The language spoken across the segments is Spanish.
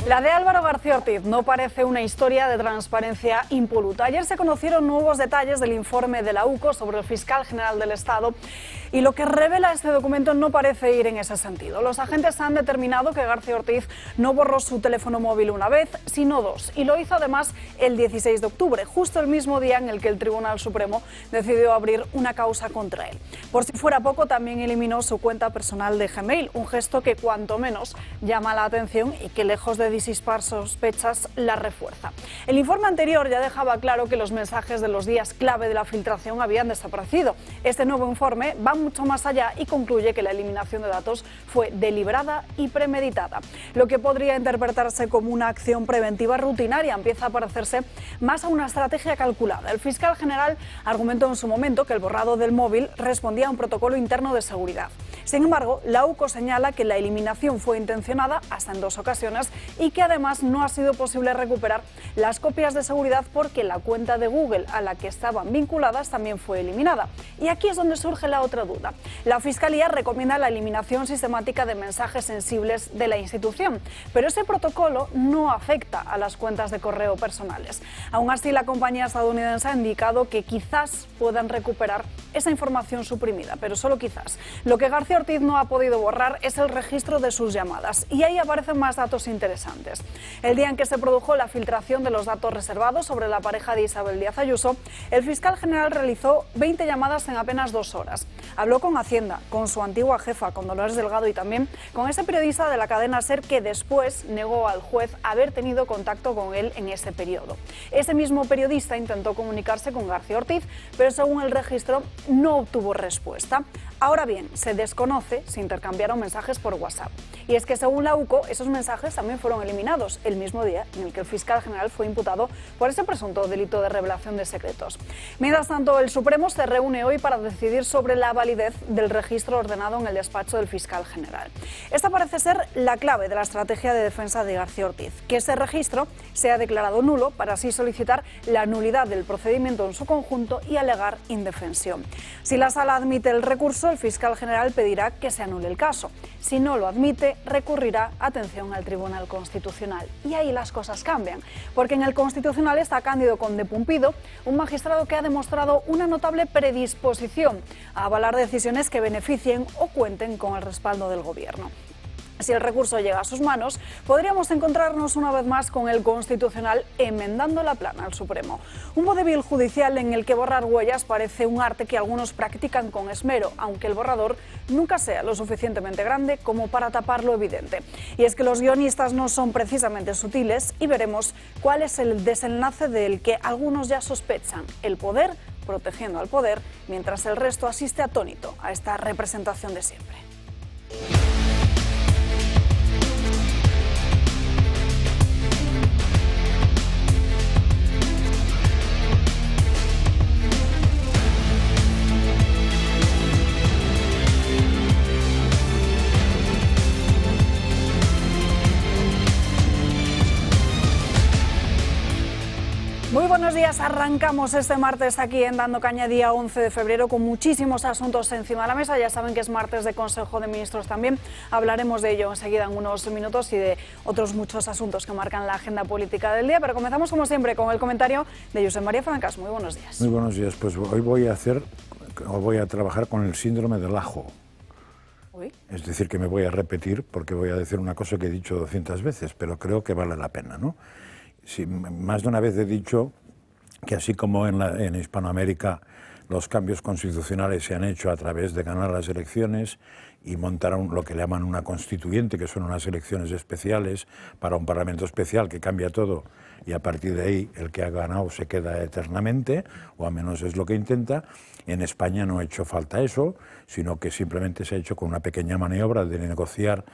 La de Álvaro García Ortiz no parece una historia de transparencia impoluta. Ayer se conocieron nuevos detalles del informe de la UCO sobre el fiscal general del Estado y lo que revela este documento no parece ir en ese sentido. Los agentes han determinado que García Ortiz no borró su teléfono móvil una vez, sino dos, y lo hizo además el 16 de octubre, justo el mismo día en el que el Tribunal Supremo decidió abrir una causa contra él. Por si fuera poco, también eliminó su cuenta personal de Gmail, un gesto que cuanto menos llama la atención y que lejos de disipar sospechas la refuerza. El informe anterior ya dejaba claro que los mensajes de los días clave de la filtración habían desaparecido. Este nuevo informe va mucho más allá y concluye que la eliminación de datos fue deliberada y premeditada. Lo que podría interpretarse como una acción preventiva rutinaria empieza a parecerse más a una estrategia calculada. El fiscal general argumentó en su momento que el borrado del móvil respondía a un protocolo interno de seguridad. Sin embargo, la UCO señala que la eliminación fue intencionada hasta en 2 ocasiones y que además no ha sido posible recuperar las copias de seguridad porque la cuenta de Google a la que estaban vinculadas también fue eliminada. Y aquí es donde surge la otra duda. La Fiscalía recomienda la eliminación sistemática de mensajes sensibles de la institución, pero ese protocolo no afecta a las cuentas de correo personales. Aún así, la compañía estadounidense ha indicado que quizás puedan recuperar esa información suprimida, pero solo quizás. Lo que García Ortiz no ha podido borrar es el registro de sus llamadas, y ahí aparecen más datos interesantes. El día en que se produjo la filtración de los datos reservados sobre la pareja de Isabel Díaz Ayuso, el fiscal general realizó 20 llamadas en apenas 2 horas. Habló con Hacienda, con su antigua jefa, con Dolores Delgado, y también con ese periodista de la cadena SER que después negó al juez haber tenido contacto con él en ese periodo. Ese mismo periodista intentó comunicarse con García Ortiz, pero según el registro no obtuvo respuesta. Ahora bien, se desconoce si intercambiaron mensajes por WhatsApp. Y es que según la UCO, esos mensajes también fueron eliminados el mismo día en el que el fiscal general fue imputado por ese presunto delito de revelación de secretos. Mientras tanto, el Supremo se reúne hoy para decidir sobre la validez del registro ordenado en el despacho del fiscal general. Esta parece ser la clave de la estrategia de defensa de García Ortiz, que ese registro sea declarado nulo para así solicitar la nulidad del procedimiento en su conjunto y alegar indefensión. Si la sala admite el recurso, el fiscal general pedirá que se anule el caso. Si no lo admite, recurrirá, atención, al Tribunal Constitucional. Y ahí las cosas cambian, porque en el Constitucional está Cándido Conde Pumpido, un magistrado que ha demostrado una notable predisposición a avalar decisiones que beneficien o cuenten con el respaldo del Gobierno. Si el recurso llega a sus manos, podríamos encontrarnos una vez más con el Constitucional enmendando la plana al Supremo. Un vodevil judicial en el que borrar huellas parece un arte que algunos practican con esmero, aunque el borrador nunca sea lo suficientemente grande como para tapar lo evidente. Y es que los guionistas no son precisamente sutiles y veremos cuál es el desenlace del que algunos ya sospechan: el poder protegiendo al poder, mientras el resto asiste atónito a esta representación de siempre. Muy buenos días, arrancamos este martes aquí en Dando Caña, día 11 de febrero, con muchísimos asuntos encima de la mesa. Ya saben que es martes de Consejo de Ministros también, hablaremos de ello enseguida en unos minutos y de otros muchos asuntos que marcan la agenda política del día, pero comenzamos como siempre con el comentario de Josep María Francas. Muy buenos días. Muy buenos días, pues hoy voy a trabajar con el síndrome del ajo. Uy. Es decir, que me voy a repetir porque voy a decir una cosa que he dicho 200 veces, pero creo que vale la pena, ¿no? Sí, más de una vez he dicho que así como en Hispanoamérica los cambios constitucionales se han hecho a través de ganar las elecciones y montar lo que llaman una constituyente, que son unas elecciones especiales para un parlamento especial que cambia todo y a partir de ahí el que ha ganado se queda eternamente, o al menos es lo que intenta. En España no ha hecho falta eso, sino que simplemente se ha hecho con una pequeña maniobra de negociar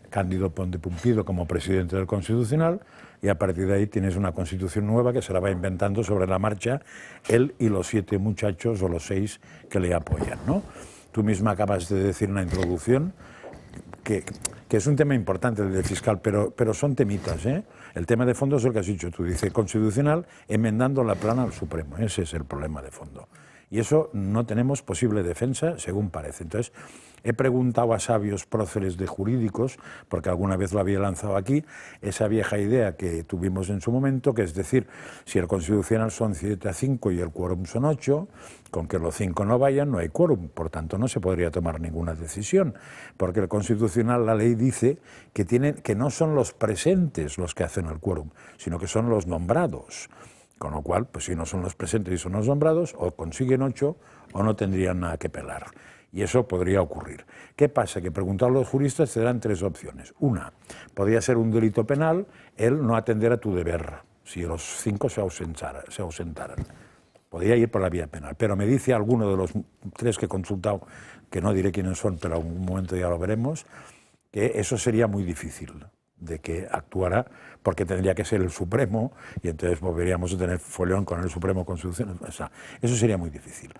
Cándido Conde Pumpido como presidente del Constitucional, y a partir de ahí tienes una constitución nueva que se la va inventando sobre la marcha él y los 7 muchachos o los 6 que le apoyan, ¿no? Tú misma acabas de decir en la introducción que es un tema importante el del fiscal, pero son temitas, ¿eh? El tema de fondo es el que has dicho tú, dice Constitucional enmendando la plana al Supremo, ese es el problema de fondo. Y eso no tenemos posible defensa, según parece. Entonces, He preguntado a sabios próceres de jurídicos, porque alguna vez lo había lanzado aquí, esa vieja idea que tuvimos en su momento, que es decir, si el Constitucional son 7-5 y el quórum son 8, con que los 5 no vayan no hay quórum, por tanto no se podría tomar ninguna decisión, porque el Constitucional, la ley dice que no son los presentes los que hacen el quórum, sino que son los nombrados. Con lo cual, pues si no son los presentes y son los nombrados, o consiguen 8 o no tendrían nada que pelar. Y eso podría ocurrir. ¿Qué pasa? Que preguntar a los juristas te dan 3 opciones. Una, podría ser un delito penal el no atender a tu deber, si los 5 se ausentaran. Podría ir por la vía penal. Pero me dice alguno de los 3 que he consultado, que no diré quiénes son, pero en un momento ya lo veremos, que eso sería muy difícil de que actuara, porque tendría que ser el Supremo y entonces volveríamos a tener follón con el Supremo Constitucional. O sea, eso sería muy difícil.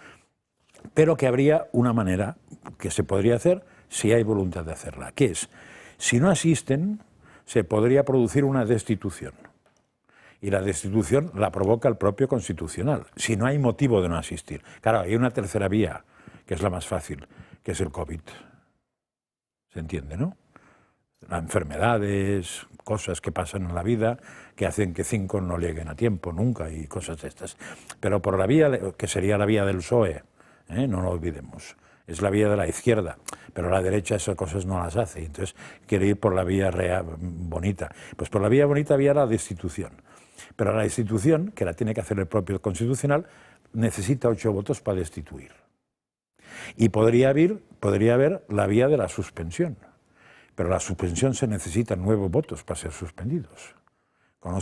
Pero que habría una manera que se podría hacer si hay voluntad de hacerla, que es, si no asisten, se podría producir una destitución. Y la destitución la provoca el propio Constitucional, si no hay motivo de no asistir. Claro, hay una tercera vía, que es la más fácil, que es el COVID. ¿Se entiende, no? Las enfermedades, cosas que pasan en la vida que hacen que 5 no lleguen a tiempo nunca y cosas de estas. Pero por la vía, que sería la vía del PSOE, no lo olvidemos, es la vía de la izquierda, pero la derecha esas cosas no las hace, entonces quiere ir por la vía bonita. Pues por la vía bonita había la destitución, pero la destitución, que la tiene que hacer el propio Constitucional, necesita 8 votos para destituir. Y podría haber la vía de la suspensión. Pero la suspensión se necesitan 9 votos para ser suspendidos, con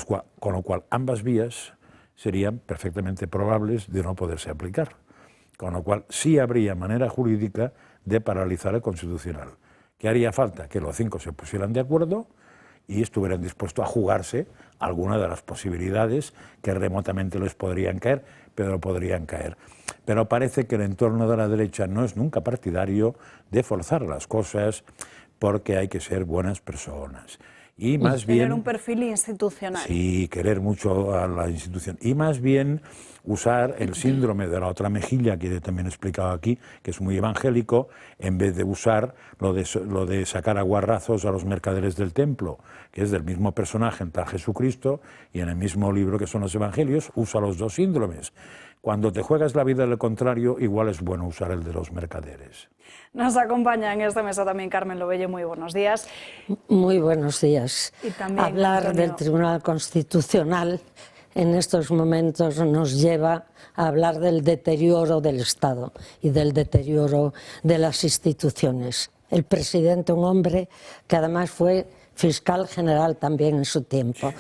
lo cual ambas vías serían perfectamente probables de no poderse aplicar, con lo cual sí habría manera jurídica de paralizar el Constitucional. ¿Qué haría falta? Que los 5 se pusieran de acuerdo y estuvieran dispuestos a jugarse alguna de las posibilidades que remotamente les podrían caer, pero podrían caer. Pero parece que el entorno de la derecha no es nunca partidario de forzar las cosas, porque hay que ser buenas personas. Y más bien... Tener un perfil institucional. Sí, querer mucho a la institución. Y más bien usar el síndrome de la otra mejilla, que también he explicado aquí, que es muy evangélico, en vez de usar lo de sacar a guarrazos a los mercaderes del templo, que es del mismo personaje en tal Jesucristo, y en el mismo libro que son los evangelios, usa los 2 síndromes. Cuando te juegas la vida del contrario, igual es bueno usar el de los mercaderes. Nos acompaña en esta mesa también Carmen Lobelle. Muy buenos días. Muy buenos días. Y también hablar Antonio... del Tribunal Constitucional en estos momentos nos lleva a hablar del deterioro del Estado y del deterioro de las instituciones. El presidente, un hombre que además fue fiscal general también en su tiempo.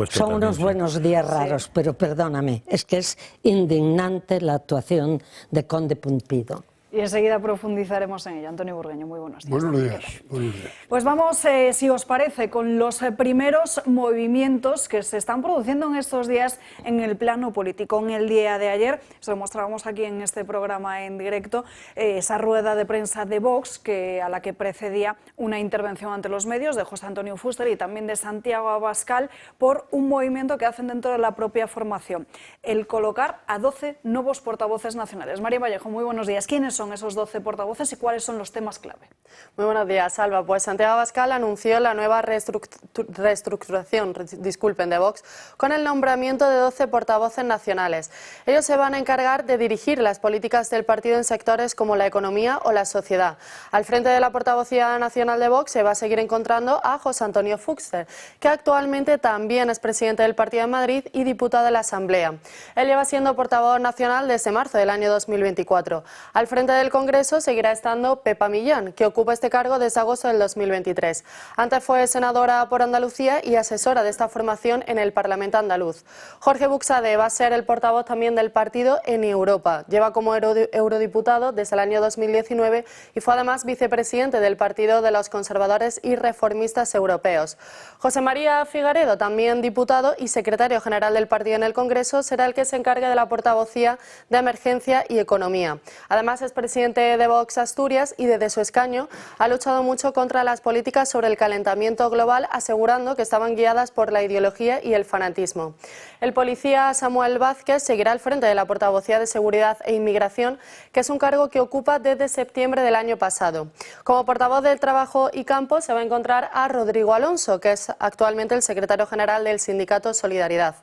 Son unos buenos días raros, pero perdóname, es que es indignante la actuación de Conde Pumpido. Y enseguida profundizaremos en ello. Antonio Burgueño, muy buenos días. Buenos días. Buenos días. Pues vamos, si os parece, con los primeros movimientos que se están produciendo en estos días en el plano político. En el día de ayer, os lo mostrábamos aquí en este programa en directo, esa rueda de prensa de Vox, a la que precedía una intervención ante los medios de José Antonio Fuster y también de Santiago Abascal por un movimiento que hacen dentro de la propia formación, el colocar a 12 nuevos portavoces nacionales. María Vallejo, muy buenos días. ¿Quiénes son esos 12 portavoces y cuáles son los temas clave? Muy buenos días, Salva. Pues Santiago Abascal anunció la nueva reestructuración de Vox con el nombramiento de 12 portavoces nacionales. Ellos se van a encargar de dirigir las políticas del partido en sectores como la economía o la sociedad. Al frente de la portavocía nacional de Vox se va a seguir encontrando a José Antonio Fuster, que actualmente también es presidente del partido en Madrid y diputado de la Asamblea. Él lleva siendo portavoz nacional desde marzo del año 2024. Al frente del Congreso seguirá estando Pepa Millán, que ocupa este cargo desde agosto del 2023. Antes fue senadora por Andalucía y asesora de esta formación en el Parlamento andaluz. Jorge Buxade va a ser el portavoz también del partido en Europa. Lleva como eurodiputado desde el año 2019 y fue además vicepresidente del Partido de los Conservadores y Reformistas Europeos. José María Figaredo, también diputado y secretario general del partido en el Congreso, será el que se encargue de la portavocía de Emergencia y Economía. Además, es presidente de Vox Asturias y desde su escaño ha luchado mucho contra las políticas sobre el calentamiento global, asegurando que estaban guiadas por la ideología y el fanatismo. El policía Samuel Vázquez seguirá al frente de la Portavocía de Seguridad e Inmigración, que es un cargo que ocupa desde septiembre del año pasado. Como portavoz del Trabajo y Campo se va a encontrar a Rodrigo Alonso, que es actualmente el secretario general del sindicato Solidaridad.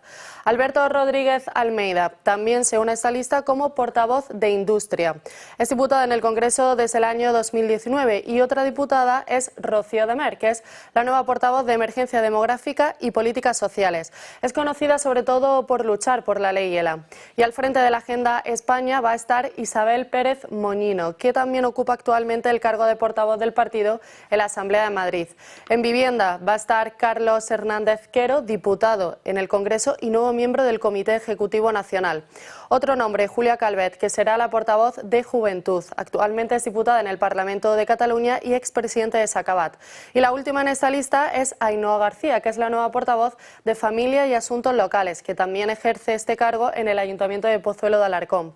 Alberto Rodríguez Almeida también se une a esta lista como portavoz de Industria. Es diputada en el Congreso desde el año 2019 y otra diputada es Rocío de Mer, que es la nueva portavoz de Emergencia Demográfica y Políticas Sociales. Es conocida sobre todo por luchar por la ley ELA. Y al frente de la Agenda España va a estar Isabel Pérez Moñino, que también ocupa actualmente el cargo de portavoz del partido en la Asamblea de Madrid. En Vivienda va a estar Carlos Hernández Quero, diputado en el Congreso y nuevo miembro del Comité Ejecutivo Nacional. Otro nombre, Julia Calvet, que será la portavoz de Juventud. Actualmente es diputada en el Parlamento de Cataluña y expresidente de Sacabat. Y la última en esta lista es Ainhoa García, que es la nueva portavoz de Familia y Asuntos Locales, que también ejerce este cargo en el Ayuntamiento de Pozuelo de Alarcón.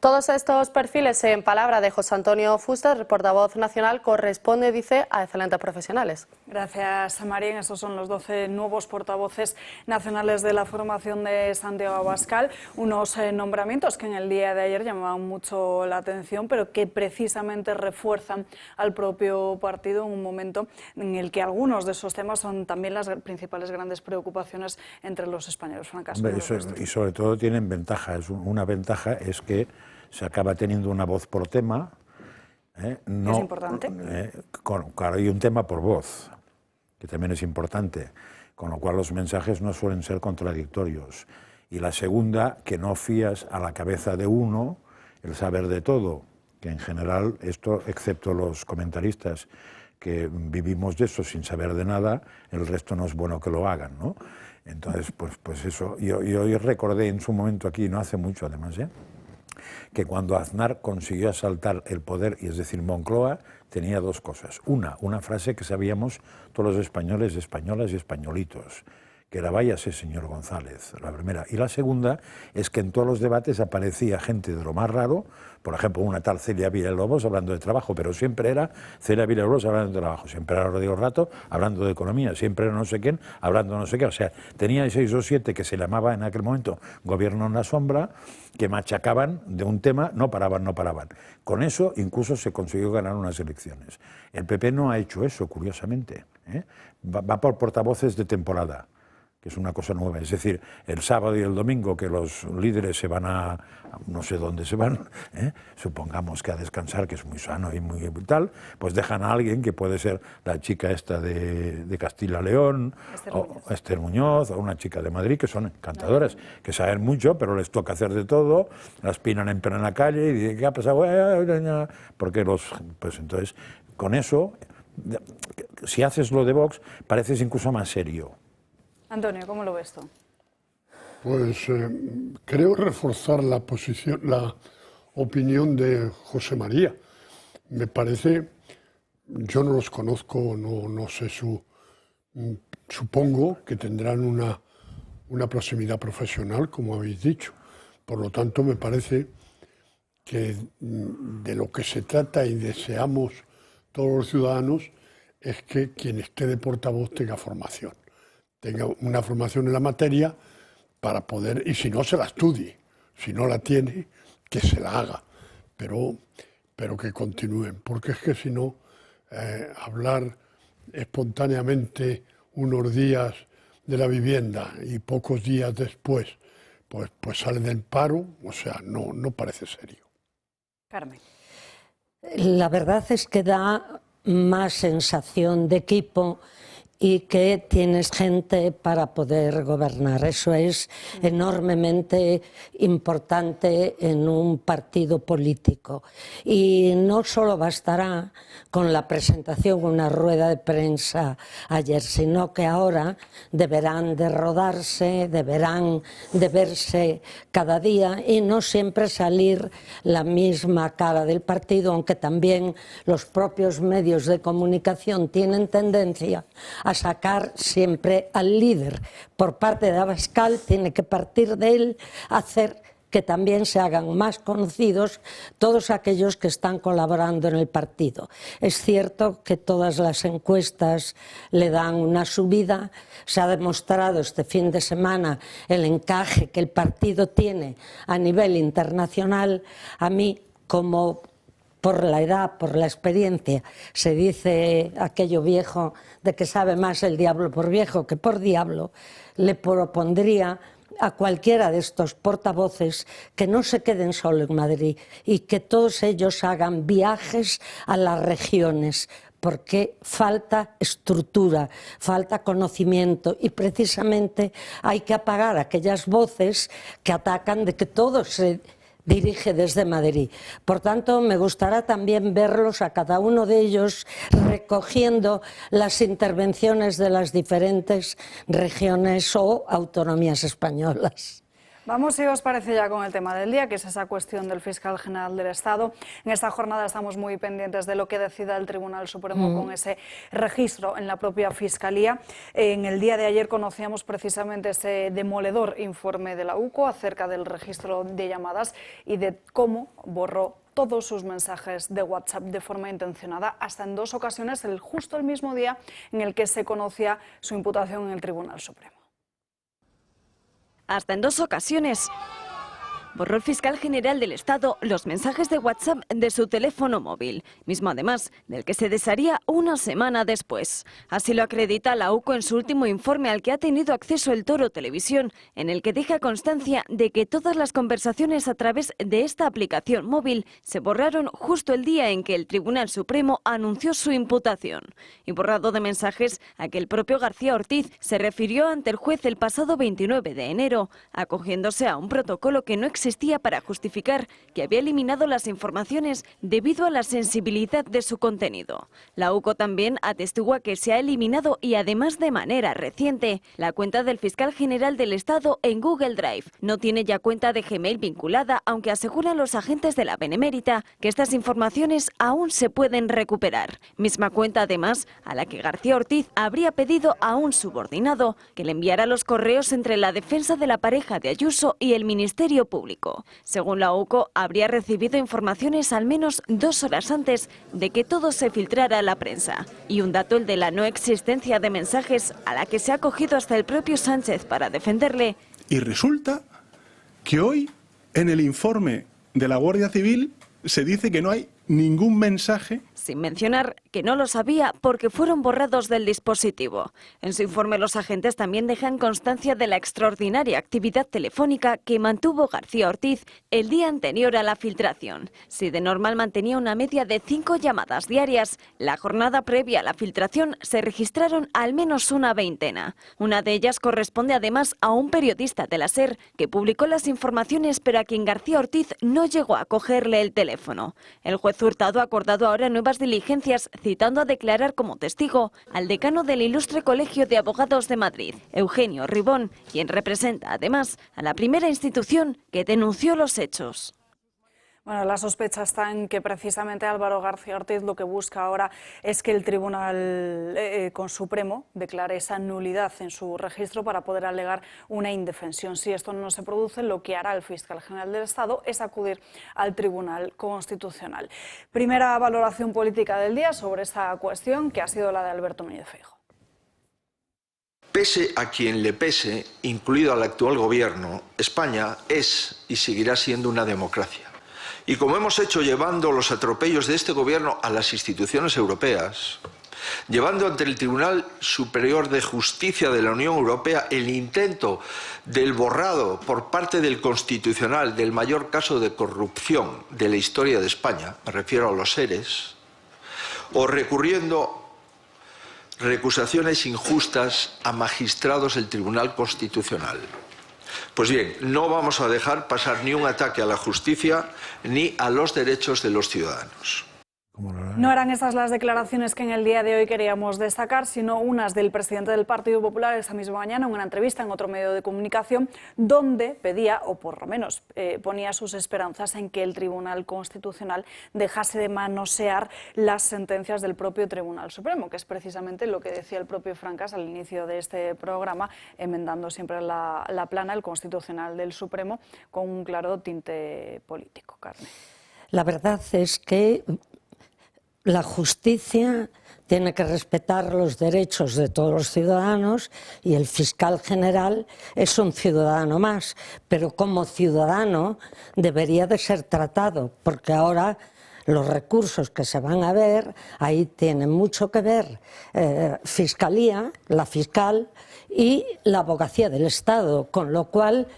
Todos estos perfiles, en palabra de José Antonio Fuster, portavoz nacional, corresponde, dice, a excelentes profesionales. Gracias, María. Estos son los 12 nuevos portavoces nacionales de la formación de Santiago Abascal. Unos nombramientos que en el día de ayer llamaban mucho la atención, pero que precisamente refuerzan al propio partido en un momento en el que algunos de esos temas son también las principales grandes preocupaciones entre los españoles. Francas, y sobre todo tienen ventaja. Una ventaja es que se acaba teniendo una voz por tema. No, ¿es importante? Claro, hay un tema por voz, que también es importante, con lo cual los mensajes no suelen ser contradictorios. Y la segunda, que no fías a la cabeza de uno el saber de todo, que en general esto, excepto los comentaristas que vivimos de eso sin saber de nada, el resto no es bueno que lo hagan, ¿no? Entonces, pues eso, yo recordé en su momento aquí, no hace mucho además, que cuando Aznar consiguió asaltar el poder, y es decir, Moncloa, tenía dos cosas. Una frase que sabíamos todos los españoles, españolas y españolitos, que era váyase señor González, la primera. Y la segunda es que en todos los debates aparecía gente de lo más raro, por ejemplo, una tal Celia Villalobos hablando de trabajo, pero siempre era Celia Villalobos hablando de trabajo, siempre era Rodrigo Rato hablando de economía, siempre era no sé quién hablando de no sé qué. O sea, tenía 6 o 7 que se llamaba en aquel momento Gobierno en la sombra, que machacaban de un tema, no paraban. Con eso incluso se consiguió ganar unas elecciones. El PP no ha hecho eso, curiosamente. Va por portavoces de temporada, que es una cosa nueva. Es decir, el sábado y el domingo que los líderes se van a no sé dónde se van, supongamos que a descansar, que es muy sano y muy tal, pues dejan a alguien que puede ser la chica esta de Castilla-León, o Esther Muñoz, o una chica de Madrid, que son encantadoras, que saben mucho, pero les toca hacer de todo, las pinan en plena calle y dicen, ¿qué ha pasado? Porque pues entonces, con eso, si haces lo de Vox, pareces incluso más serio. Antonio, ¿cómo lo ves tú? Pues creo reforzar la opinión de José María. Me parece, yo no los conozco, no sé supongo que tendrán una proximidad profesional, como habéis dicho. Por lo tanto, me parece que de lo que se trata y deseamos todos los ciudadanos es que quien esté de portavoz tenga formación. Tenga una formación en la materia para poder, y si no, se la estudie. Si no la tiene, que se la haga, pero que continúen. Porque es que si no, hablar espontáneamente unos días de la vivienda y pocos días después, pues sale del paro, o sea, no parece serio. Carmen. La verdad es que da más sensación de equipo y que tienes gente para poder gobernar. Eso es enormemente importante en un partido político. Y no solo bastará con la presentación, una rueda de prensa ayer, sino que ahora deberán de rodarse, deberán de verse cada día y no siempre salir la misma cara del partido, aunque también los propios medios de comunicación tienen tendencia a sacar siempre al líder. Por parte de Abascal tiene que partir de él, hacer que también se hagan más conocidos todos aquellos que están colaborando en el partido. Es cierto que todas las encuestas le dan una subida, se ha demostrado este fin de semana el encaje que el partido tiene a nivel internacional. A mí, como por la edad, por la experiencia, se dice aquello viejo de que sabe más el diablo por viejo que por diablo, le propondría a cualquiera de estos portavoces que no se queden solo en Madrid y que todos ellos hagan viajes a las regiones, porque falta estructura, falta conocimiento y precisamente hay que apagar aquellas voces que atacan de que todo se dirige desde Madrid. Por tanto, me gustará también verlos a cada uno de ellos recogiendo las intervenciones de las diferentes regiones o autonomías españolas. Vamos, si os parece, ya con el tema del día, que es esa cuestión del fiscal general del Estado. En esta jornada estamos muy pendientes de lo que decida el Tribunal Supremo con ese registro en la propia Fiscalía. En el día de ayer conocíamos precisamente ese demoledor informe de la UCO acerca del registro de llamadas y de cómo borró todos sus mensajes de WhatsApp de forma intencionada, hasta en 2 ocasiones, justo el mismo día en el que se conocía su imputación en el Tribunal Supremo. Hasta en 2 ocasiones borró el fiscal general del Estado los mensajes de WhatsApp de su teléfono móvil, mismo además del que se desharía una semana después. Así lo acredita la UCO en su último informe al que ha tenido acceso el Toro Televisión, en el que deja constancia de que todas las conversaciones a través de esta aplicación móvil se borraron justo el día en que el Tribunal Supremo anunció su imputación. Y borrado de mensajes a que el propio García Ortiz se refirió ante el juez el pasado 29 de enero, acogiéndose a un protocolo que no existía para justificar que había eliminado las informaciones debido a la sensibilidad de su contenido. La UCO también atestigua que se ha eliminado, y además de manera reciente, la cuenta del fiscal general del Estado en Google Drive. No tiene ya cuenta de Gmail vinculada, aunque aseguran los agentes de la Benemérita que estas informaciones aún se pueden recuperar. Misma cuenta además a la que García Ortiz habría pedido a un subordinado que le enviara los correos entre la defensa de la pareja de Ayuso y el Ministerio Público. Según la UCO, habría recibido informaciones al menos 2 horas antes de que todo se filtrara a la prensa. Y un dato, el de la no existencia de mensajes, a la que se ha acogido hasta el propio Sánchez para defenderle. Y resulta que hoy, en el informe de la Guardia Civil, se dice que no hay ningún mensaje. Sin mencionar que no lo sabía porque fueron borrados del dispositivo. En su informe los agentes también dejan constancia de la extraordinaria actividad telefónica que mantuvo García Ortiz el día anterior a la filtración. Si de normal mantenía una media de 5 llamadas diarias, la jornada previa a la filtración se registraron al menos una veintena. Una de ellas corresponde además a un periodista de la SER que publicó las informaciones, pero a quien García Ortiz no llegó a cogerle el teléfono. El juez Hurtado ha acordado ahora nuevas diligencias, citando a declarar como testigo al decano del Ilustre Colegio de Abogados de Madrid, Eugenio Ribón, quien representa además a la primera institución que denunció los hechos. Bueno, la sospecha está en que precisamente Álvaro García Ortiz lo que busca ahora es que el Tribunal Supremo declare esa nulidad en su registro para poder alegar una indefensión. Si esto no se produce, lo que hará el fiscal general del Estado es acudir al Tribunal Constitucional. Primera valoración política del día sobre esta cuestión, que ha sido la de Alberto Núñez Feijóo. Pese a quien le pese, incluido al actual gobierno, España es y seguirá siendo una democracia. Y como hemos hecho llevando los atropellos de este gobierno a las instituciones europeas, llevando ante el Tribunal Superior de Justicia de la Unión Europea el intento del borrado por parte del Constitucional del mayor caso de corrupción de la historia de España, me refiero a los ERES, o recurriendo recusaciones injustas a magistrados del Tribunal Constitucional. Pues bien, no vamos a dejar pasar ni un ataque a la justicia ni a los derechos de los ciudadanos. No eran estas las declaraciones que en el día de hoy queríamos destacar, sino unas del presidente del Partido Popular esta misma mañana en una entrevista en otro medio de comunicación, donde pedía, o por lo menos ponía sus esperanzas en que el Tribunal Constitucional dejase de manosear las sentencias del propio Tribunal Supremo, que es precisamente lo que decía el propio Francas al inicio de este programa, enmendando siempre la plana, el Constitucional del Supremo, con un claro tinte político. Carmen. La verdad es que la justicia tiene que respetar los derechos de todos los ciudadanos y el fiscal general es un ciudadano más, pero como ciudadano debería de ser tratado, porque ahora los recursos que se van a ver, ahí tienen mucho que ver Fiscalía, la fiscal y la Abogacía del Estado, con lo cual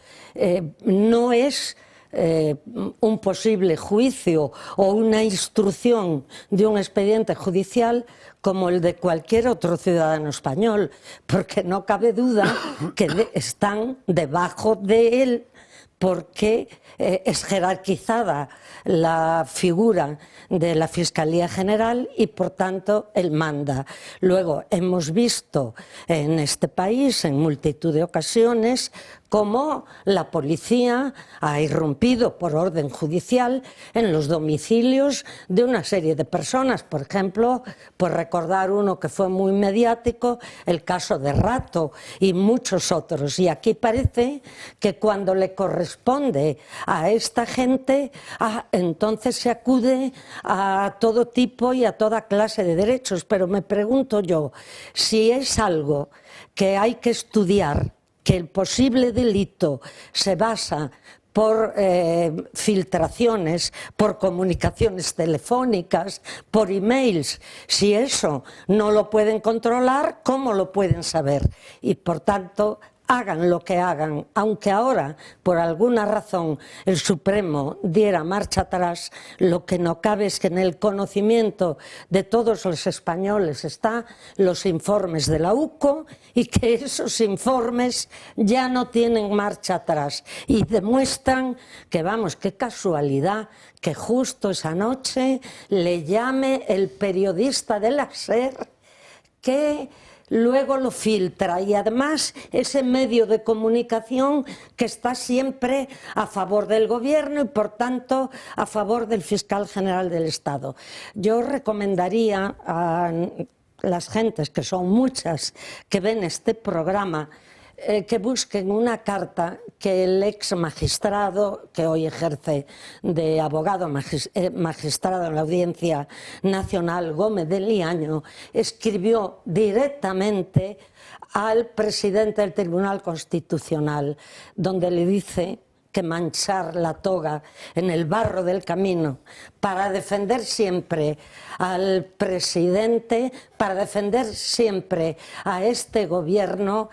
no es un posible juicio o una instrucción de un expediente judicial como el de cualquier otro ciudadano español, porque no cabe duda que están debajo de él, porque es jerarquizada la figura de la Fiscalía General y por tanto él manda. Luego hemos visto en este país en multitud de ocasiones cómo la policía ha irrumpido por orden judicial en los domicilios de una serie de personas. Por ejemplo, por recordar uno que fue muy mediático, el caso de Rato y muchos otros. Y aquí parece que cuando le corresponde a esta gente, entonces se acude a todo tipo y a toda clase de derechos. Pero me pregunto yo, si es algo que hay que estudiar, que el posible delito se basa por filtraciones, por comunicaciones telefónicas, por emails. Si eso no lo pueden controlar, ¿cómo lo pueden saber? Y por tanto, hagan lo que hagan, aunque ahora, por alguna razón, el Supremo diera marcha atrás, lo que no cabe es que en el conocimiento de todos los españoles están los informes de la UCO y que esos informes ya no tienen marcha atrás y demuestran que, vamos, qué casualidad que justo esa noche le llame el periodista de la SER que luego lo filtra y además ese medio de comunicación que está siempre a favor del gobierno y por tanto a favor del fiscal general del Estado. Yo recomendaría a las gentes, que son muchas, que ven este programa, que busquen una carta que el ex magistrado, que hoy ejerce de abogado magistrado en la Audiencia Nacional, Gómez de Liaño, escribió directamente al presidente del Tribunal Constitucional, donde le dice que manchar la toga en el barro del camino para defender siempre al presidente, para defender siempre a este gobierno,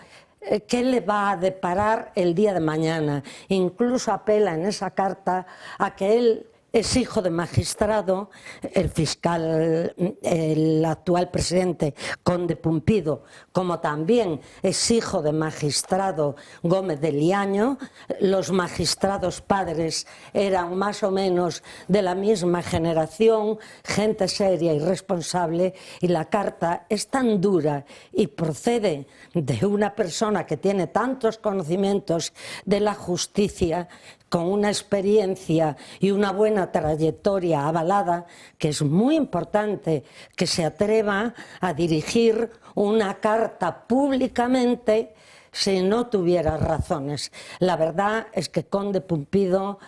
¿qué le va a deparar el día de mañana? Incluso apela en esa carta a que él es hijo de magistrado, el fiscal, el actual presidente Conde Pumpido, como también es hijo de magistrado Gómez de Liaño. Los magistrados padres eran más o menos de la misma generación, gente seria y responsable, y la carta es tan dura y procede de una persona que tiene tantos conocimientos de la justicia, con una experiencia y una buena trayectoria avalada, que es muy importante que se atreva a dirigir una carta públicamente si no tuviera razones. La verdad es que Conde Pumpido,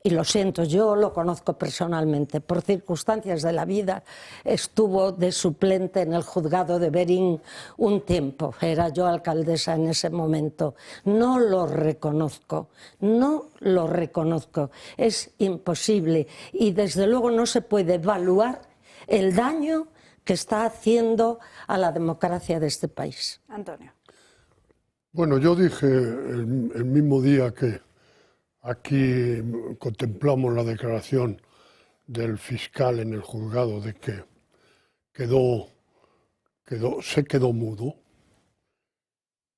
y lo siento, yo lo conozco personalmente, por circunstancias de la vida, estuvo de suplente en el juzgado de Berín un tiempo, era yo alcaldesa en ese momento. No lo reconozco, no lo reconozco, es imposible y desde luego no se puede evaluar el daño que está haciendo a la democracia de este país. Antonio. Bueno, yo dije el mismo día que aquí contemplamos la declaración del fiscal en el juzgado de que se quedó mudo,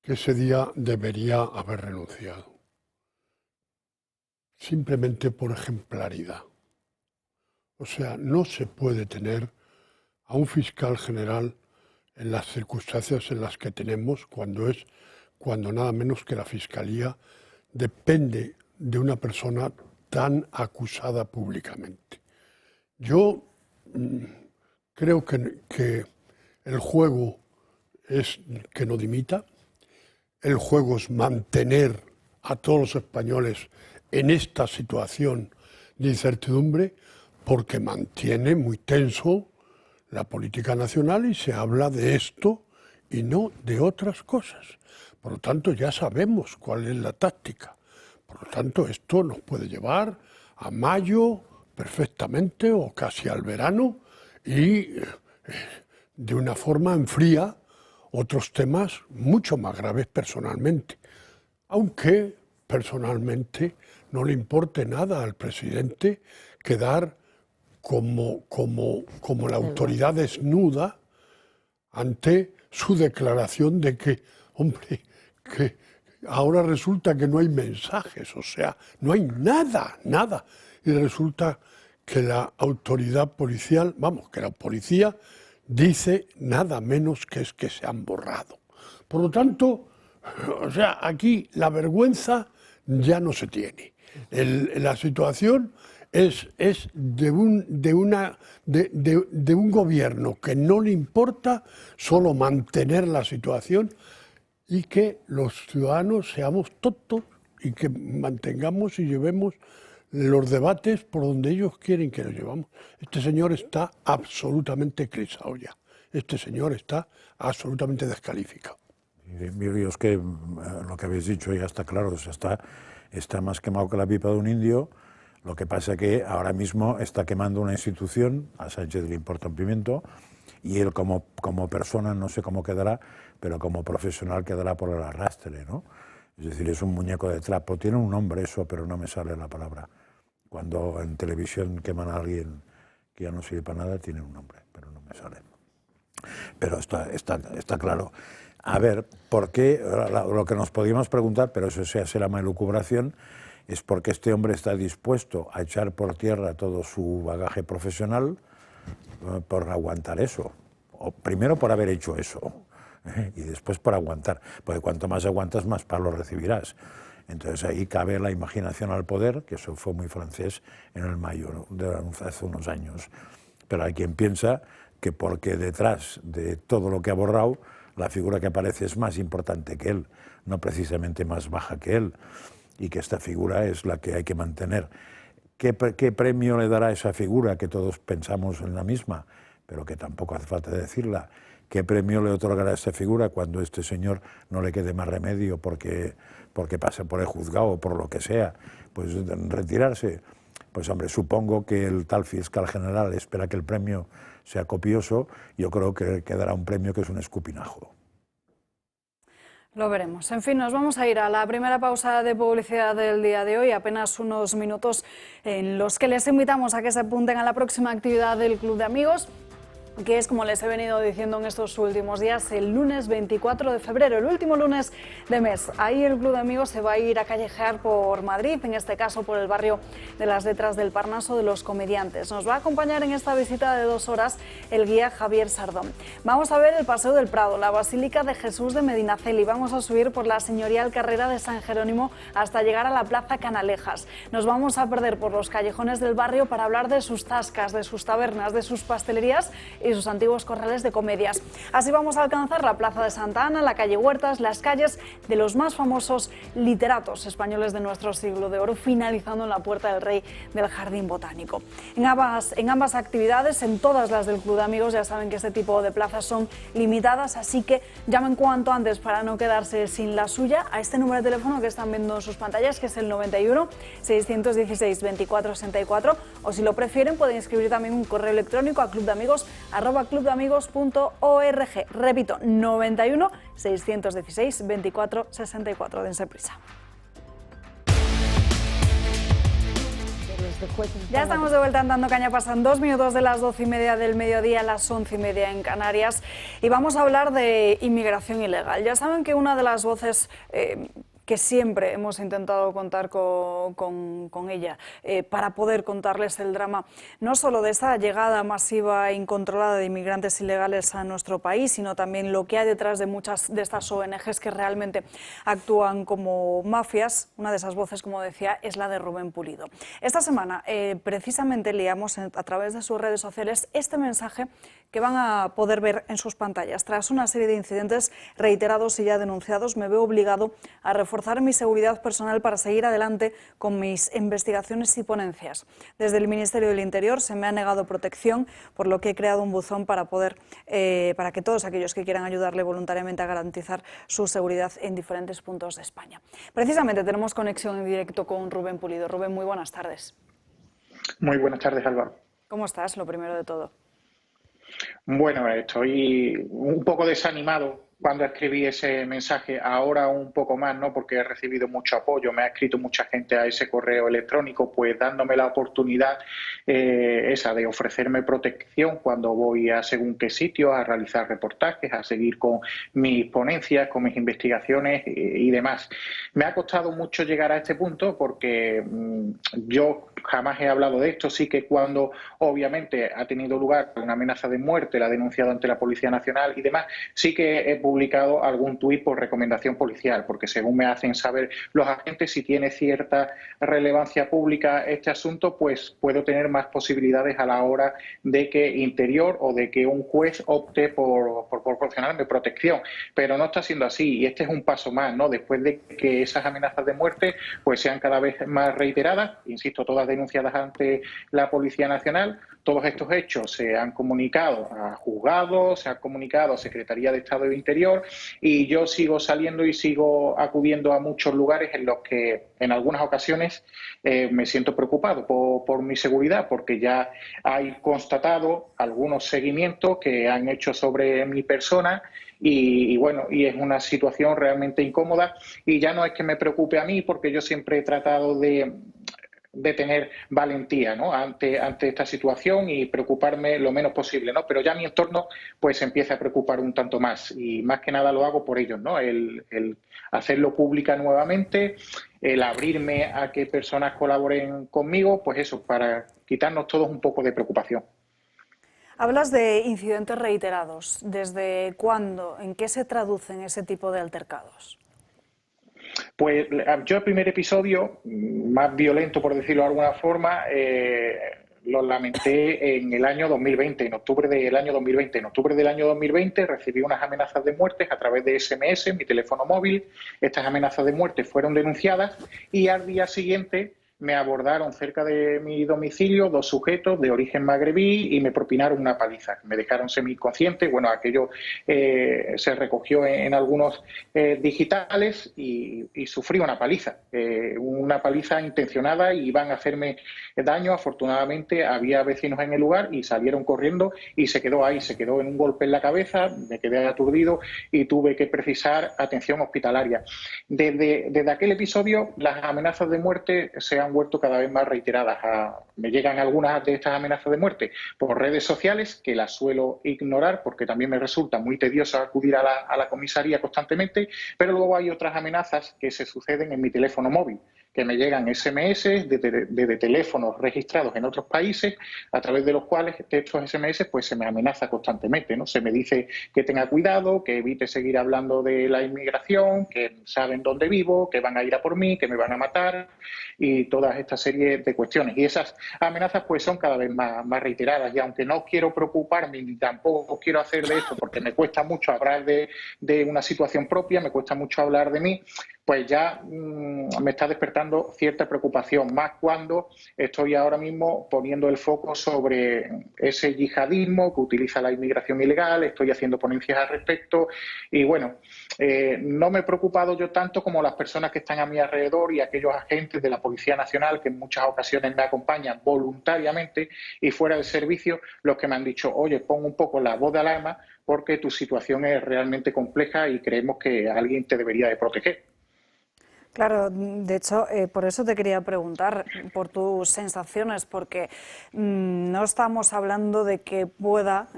que ese día debería haber renunciado, simplemente por ejemplaridad, O sea, no se puede tener a un fiscal general en las circunstancias en las que tenemos cuando nada menos que la Fiscalía depende de una persona tan acusada públicamente. Yo creo que el juego es que no dimita, el juego es mantener a todos los españoles en esta situación de incertidumbre porque mantiene muy tenso la política nacional y se habla de esto y no de otras cosas. Por lo tanto, ya sabemos cuál es la táctica. Por lo tanto, esto nos puede llevar a mayo perfectamente o casi al verano y de una forma enfría otros temas mucho más graves personalmente. Aunque personalmente no le importe nada al presidente quedar como la autoridad desnuda ante su declaración de que, hombre, que ahora resulta que no hay mensajes, o sea, no hay nada. Y resulta que la autoridad policial, que la policía dice nada menos que es que se han borrado. Por lo tanto, o sea, aquí la vergüenza ya no se tiene. La situación es de un gobierno que no le importa solo mantener la situación y que los ciudadanos seamos tontos y que mantengamos y llevemos los debates por donde ellos quieren que los llevamos. Este señor está absolutamente crisado ya. Este señor está absolutamente descalificado. Es que lo que habéis dicho ya está claro, o sea, está más quemado que la pipa de un indio. Lo que pasa es que ahora mismo está quemando una institución, a Sánchez le importa un pimiento, y él como persona no sé cómo quedará, pero como profesional quedará por el arrastre, ¿no? Es decir, es un muñeco de trapo, tiene un nombre eso, pero no me sale la palabra. Cuando en televisión queman a alguien que ya no sirve para nada, tiene un nombre, pero no me sale. Pero está claro. A ver, ¿por qué? Lo que nos podíamos preguntar, pero eso se hace la maelucubración, es porque este hombre está dispuesto a echar por tierra todo su bagaje profesional por aguantar eso. O primero por haber hecho eso y después por aguantar, porque cuanto más aguantas más palos recibirás. Entonces ahí cabe la imaginación al poder, que eso fue muy francés en el mayo de hace unos años. Pero hay quien piensa que porque detrás de todo lo que ha borrado, la figura que aparece es más importante que él, no precisamente más baja que él, y que esta figura es la que hay que mantener. ¿Qué premio le dará esa figura, que todos pensamos en la misma, pero que tampoco hace falta decirla? ¿Qué premio le otorgará a esta figura cuando este señor no le quede más remedio porque pase por el juzgado o por lo que sea? Pues retirarse. Pues hombre, supongo que el tal fiscal general espera que el premio sea copioso. Yo creo que dará un premio que es un escupinajo. Lo veremos. En fin, nos vamos a ir a la primera pausa de publicidad del día de hoy, apenas unos minutos en los que les invitamos a que se apunten a la próxima actividad del Club de Amigos, que es, como les he venido diciendo en estos últimos días, el lunes 24 de febrero, el último lunes de mes. Ahí el Club de Amigos se va a ir a callejear por Madrid, en este caso por el barrio de las Letras del Parnaso de los Comediantes. Nos va a acompañar en esta visita de 2 horas el guía Javier Sardón. Vamos a ver el Paseo del Prado, la Basílica de Jesús de Medinaceli, vamos a subir por la señorial carrera de San Jerónimo hasta llegar a la Plaza Canalejas. Nos vamos a perder por los callejones del barrio para hablar de sus tascas, de sus tabernas, de sus pastelerías y sus antiguos corrales de comedias. Así vamos a alcanzar la Plaza de Santa Ana, la calle Huertas, las calles de los más famosos literatos españoles de nuestro siglo de oro, finalizando en la Puerta del Rey del Jardín Botánico. En ambas actividades, en todas las del Club de Amigos, ya saben que este tipo de plazas son limitadas, así que llamen cuanto antes para no quedarse sin la suya a este número de teléfono que están viendo en sus pantallas, que es el 91 616 2464, o si lo prefieren pueden escribir también un correo electrónico a clubdeamigos@clubdeamigos.org. Repito, 91 616 2464. Dense prisa. Ya estamos de vuelta en Dando Caña, pasan 2 minutos de las 12:30 del mediodía a las 11:30 en Canarias y vamos a hablar de inmigración ilegal. Ya saben que una de las voces que siempre hemos intentado contar con ella para poder contarles el drama, no solo de esa llegada masiva e incontrolada de inmigrantes ilegales a nuestro país, sino también lo que hay detrás de muchas de estas ONGs que realmente actúan como mafias. Una de esas voces, como decía, es la de Rubén Pulido. Esta semana, precisamente, leíamos a través de sus redes sociales este mensaje que van a poder ver en sus pantallas. Tras una serie de incidentes reiterados y ya denunciados, me veo obligado a reforzar mi seguridad personal para seguir adelante con mis investigaciones y ponencias. Desde el Ministerio del Interior se me ha negado protección, por lo que he creado un buzón para que todos aquellos que quieran ayudarle voluntariamente a garantizar su seguridad en diferentes puntos de España. Precisamente tenemos conexión en directo con Rubén Pulido. Rubén, muy buenas tardes. Muy buenas tardes, Álvaro. ¿Cómo estás? Lo primero de todo. Bueno, estoy un poco desanimado cuando escribí ese mensaje, ahora un poco más, ¿no? Porque he recibido mucho apoyo, me ha escrito mucha gente a ese correo electrónico, pues dándome la oportunidad esa de ofrecerme protección cuando voy a según qué sitio, a realizar reportajes, a seguir con mis ponencias, con mis investigaciones y demás. Me ha costado mucho llegar a este punto porque yo jamás he hablado de esto, sí que cuando obviamente ha tenido lugar una amenaza de muerte, la he denunciado ante la Policía Nacional y demás, sí que he publicado algún tuit por recomendación policial, porque según me hacen saber los agentes, si tiene cierta relevancia pública este asunto, pues puedo tener más posibilidades a la hora de que Interior o de que un juez opte por proporcionarme protección. Pero no está siendo así y este es un paso más, ¿no? Después de que esas amenazas de muerte pues sean cada vez más reiteradas, insisto, todas denunciadas ante la Policía Nacional. Todos estos hechos se han comunicado a juzgados, se han comunicado a Secretaría de Estado de Interior y yo sigo saliendo y sigo acudiendo a muchos lugares en los que en algunas ocasiones me siento preocupado por mi seguridad, porque ya hay constatado algunos seguimientos que han hecho sobre mi persona y bueno, y es una situación realmente incómoda y ya no es que me preocupe a mí, porque yo siempre he tratado de tener valentía, ¿no? ante esta situación y preocuparme lo menos posible, ¿no? Pero ya mi entorno pues se empieza a preocupar un tanto más y más que nada lo hago por ellos, ¿no? El hacerlo pública nuevamente, el abrirme a que personas colaboren conmigo, pues eso, para quitarnos todos un poco de preocupación. Hablas de incidentes reiterados. ¿Desde cuándo? ¿En qué se traducen ese tipo de altercados? Pues yo el primer episodio, más violento por decirlo de alguna forma, lo lamenté en el año 2020, en octubre del año 2020. En octubre del año 2020 recibí unas amenazas de muerte a través de SMS en mi teléfono móvil. Estas amenazas de muerte fueron denunciadas y al día siguiente me abordaron cerca de mi domicilio 2 sujetos de origen magrebí y me propinaron una paliza. Me dejaron semiconsciente. Bueno, aquello se recogió en algunos digitales y sufrí una paliza intencionada y iban a hacerme daño. Afortunadamente había vecinos en el lugar y salieron corriendo y se quedó ahí, se quedó en un golpe en la cabeza, me quedé aturdido y tuve que precisar atención hospitalaria. Desde aquel episodio las amenazas de muerte se han vuelto cada vez más reiteradas. Me llegan algunas de estas amenazas de muerte por redes sociales, que las suelo ignorar porque también me resulta muy tedioso acudir a la comisaría constantemente, pero luego hay otras amenazas que se suceden en mi teléfono móvil, que me llegan SMS desde teléfonos registrados en otros países, a través de los cuales estos SMS pues se me amenaza constantemente, ¿no? Se me dice que tenga cuidado, que evite seguir hablando de la inmigración, que saben dónde vivo, que van a ir a por mí, que me van a matar y toda esta serie de cuestiones. Y esas amenazas pues son cada vez más reiteradas y aunque no quiero preocuparme ni tampoco quiero hacer de esto porque me cuesta mucho hablar de una situación propia, me cuesta mucho hablar de mí, pues ya me está despertando cierta preocupación, más cuando estoy ahora mismo poniendo el foco sobre ese yihadismo que utiliza la inmigración ilegal, estoy haciendo ponencias al respecto y bueno, no me he preocupado yo tanto como las personas que están a mi alrededor y aquellos agentes de la Policía Nacional que en muchas ocasiones me acompañan voluntariamente y fuera del servicio, los que me han dicho, oye, pon un poco la voz de alarma porque tu situación es realmente compleja y creemos que alguien te debería de proteger. Claro, de hecho, por eso te quería preguntar por tus sensaciones, porque no estamos hablando de que pueda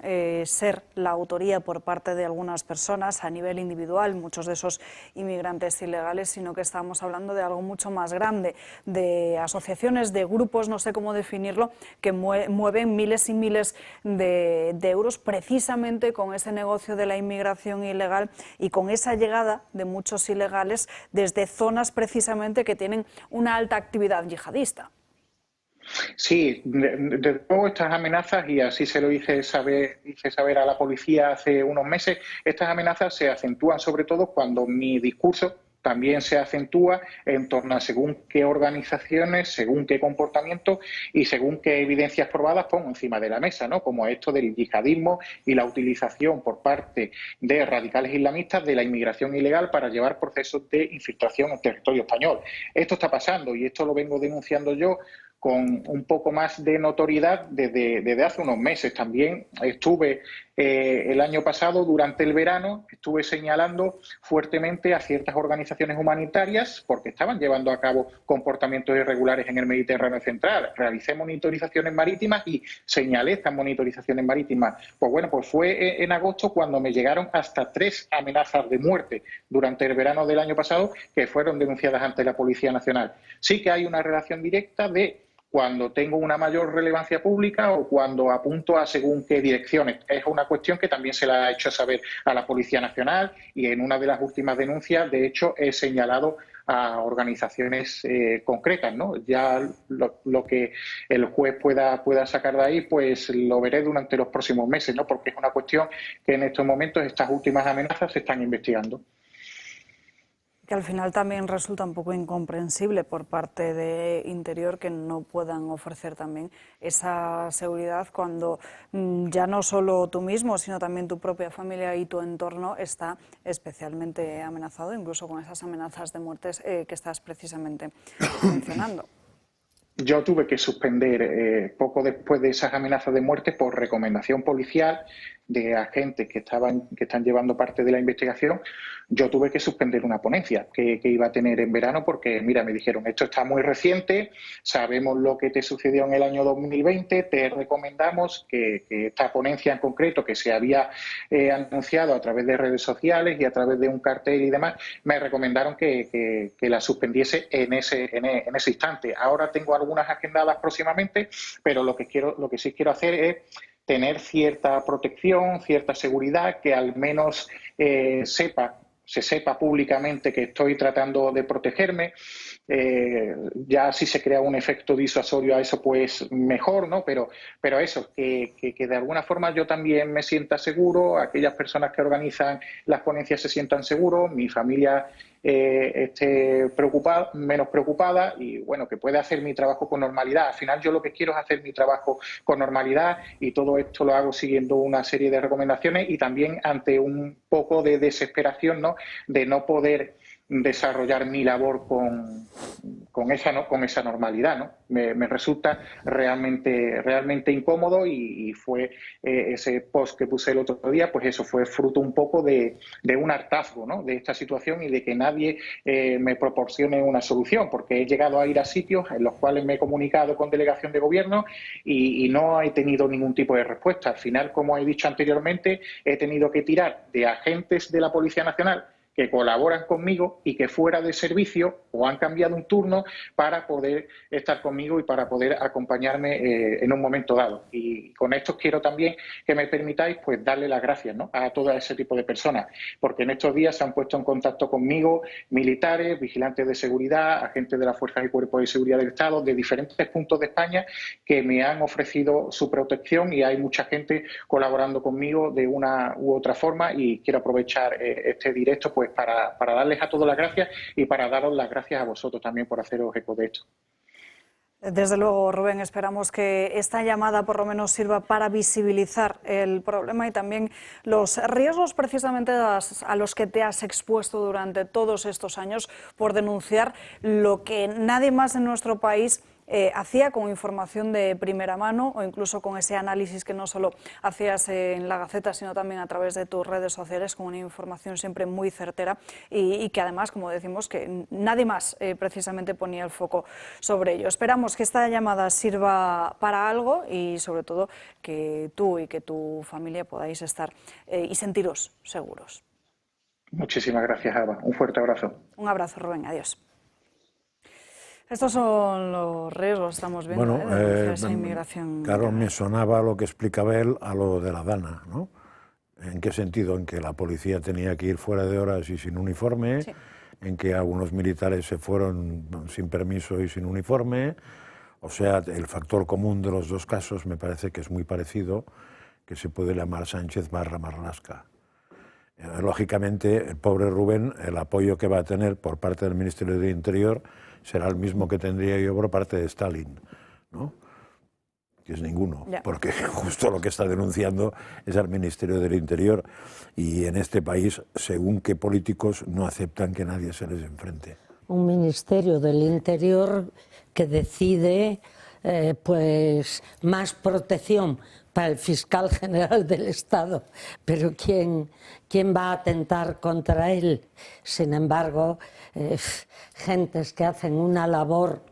ser la autoría por parte de algunas personas a nivel individual, muchos de esos inmigrantes ilegales, sino que estamos hablando de algo mucho más grande, de asociaciones, de grupos, no sé cómo definirlo, que mueven miles y miles de euros precisamente con ese negocio de la inmigración ilegal y con esa llegada de muchos ilegales desde zonas precisamente que tienen una alta actividad yihadista. Sí, de nuevo estas amenazas, y así se lo hice saber a la policía hace unos meses, estas amenazas se acentúan sobre todo cuando mi discurso también se acentúa en torno a según qué organizaciones, según qué comportamiento y según qué evidencias probadas pongo encima de la mesa, ¿no? Como esto del yihadismo y la utilización por parte de radicales islamistas de la inmigración ilegal para llevar procesos de infiltración en territorio español. Esto está pasando y esto lo vengo denunciando yo con un poco más de notoriedad desde hace unos meses. También estuve el año pasado, durante el verano, estuve señalando fuertemente a ciertas organizaciones humanitarias porque estaban llevando a cabo comportamientos irregulares en el Mediterráneo central. Realicé monitorizaciones marítimas y señalé estas monitorizaciones marítimas. Pues bueno, pues fue en agosto cuando me llegaron hasta 3 amenazas de muerte durante el verano del año pasado que fueron denunciadas ante la Policía Nacional. Sí que hay una relación directa de cuando tengo una mayor relevancia pública o cuando apunto a según qué direcciones. Es una cuestión que también se la ha hecho saber a la Policía Nacional y en una de las últimas denuncias, de hecho, he señalado a organizaciones concretas, ¿no? Ya lo que el juez pueda sacar de ahí, pues lo veré durante los próximos meses, ¿no? Porque es una cuestión que en estos momentos estas últimas amenazas se están investigando. Que al final también resulta un poco incomprensible por parte de Interior que no puedan ofrecer también esa seguridad cuando ya no solo tú mismo, sino también tu propia familia y tu entorno está especialmente amenazado, incluso con esas amenazas de muertes que estás precisamente mencionando. Yo tuve que suspender poco después de esas amenazas de muerte por recomendación policial de agentes que están llevando parte de la investigación. Yo tuve que suspender una ponencia que iba a tener en verano porque, mira, me dijeron, esto está muy reciente, sabemos lo que te sucedió en el año 2020, te recomendamos que esta ponencia en concreto, que se había anunciado a través de redes sociales y a través de un cartel y demás, me recomendaron que la suspendiese en ese instante. Ahora tengo algunas agendadas próximamente, pero lo que sí quiero hacer es tener cierta protección, cierta seguridad, que al menos se sepa públicamente que estoy tratando de protegerme. Ya si se crea un efecto disuasorio a eso, pues mejor, ¿no? Pero eso, que de alguna forma yo también me sienta seguro, aquellas personas que organizan las ponencias se sientan seguros, mi familia esté menos preocupada y, bueno, que pueda hacer mi trabajo con normalidad. Al final yo lo que quiero es hacer mi trabajo con normalidad y todo esto lo hago siguiendo una serie de recomendaciones y también ante un poco de desesperación, ¿no?, de no poder desarrollar mi labor con esa normalidad, ¿no? Me resulta realmente incómodo y fue ese post que puse el otro día, pues eso fue fruto un poco de un hartazgo, ¿no?, de esta situación y de que nadie me proporcione una solución, porque he llegado a ir a sitios en los cuales me he comunicado con delegación de gobierno y no he tenido ningún tipo de respuesta. Al final, como he dicho anteriormente, he tenido que tirar de agentes de la Policía Nacional que colaboran conmigo y que fuera de servicio o han cambiado un turno para poder estar conmigo y para poder acompañarme en un momento dado. Y con esto quiero también que me permitáis pues darle las gracias, ¿no?, a todo ese tipo de personas, porque en estos días se han puesto en contacto conmigo militares, vigilantes de seguridad, agentes de las fuerzas y cuerpos de seguridad del Estado de diferentes puntos de España que me han ofrecido su protección y hay mucha gente colaborando conmigo de una u otra forma y quiero aprovechar este directo pues para darles a todos las gracias y para daros las gracias a vosotros también por haceros eco de esto. Desde luego, Rubén, esperamos que esta llamada por lo menos sirva para visibilizar el problema y también los riesgos precisamente a los que te has expuesto durante todos estos años por denunciar lo que nadie más en nuestro país hacía con información de primera mano o incluso con ese análisis que no solo hacías en la Gaceta, sino también a través de tus redes sociales, con una información siempre muy certera y que además, como decimos, que nadie más precisamente ponía el foco sobre ello. Esperamos que esta llamada sirva para algo y sobre todo que tú y que tu familia podáis estar y sentiros seguros. Muchísimas gracias, Alba. Un fuerte abrazo. Un abrazo, Rubén. Adiós. Estos son los riesgos, estamos viendo, de esa inmigración. Claro, me sonaba lo que explicaba él a lo de la Dana, ¿no? ¿En qué sentido? En que la policía tenía que ir fuera de horas y sin uniforme, sí. En que algunos militares se fueron sin permiso y sin uniforme. O sea, el factor común de los dos casos me parece que es muy parecido, que se puede llamar Sánchez barra Marlaska. Lógicamente, el pobre Rubén, el apoyo que va a tener por parte del Ministerio de Interior será el mismo que tendría yo por parte de Stalin, ¿no? Que es ninguno, porque justo lo que está denunciando es al Ministerio del Interior y en este país, según qué políticos, no aceptan que nadie se les enfrente. Un Ministerio del Interior que decide pues más protección para el fiscal general del Estado, pero ¿quién va a atentar contra él? Sin embargo, gentes que hacen una labor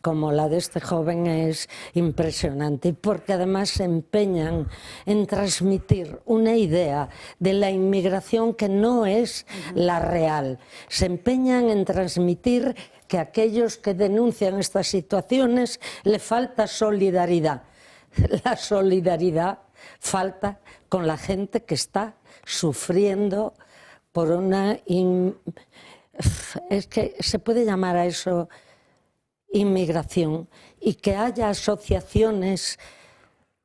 como la de este joven es impresionante, porque además se empeñan en transmitir una idea de la inmigración que no es la real. Se empeñan en transmitir que a aquellos que denuncian estas situaciones le falta solidaridad. La solidaridad falta con la gente que está sufriendo por una... Es que se puede llamar a eso inmigración, y que haya asociaciones,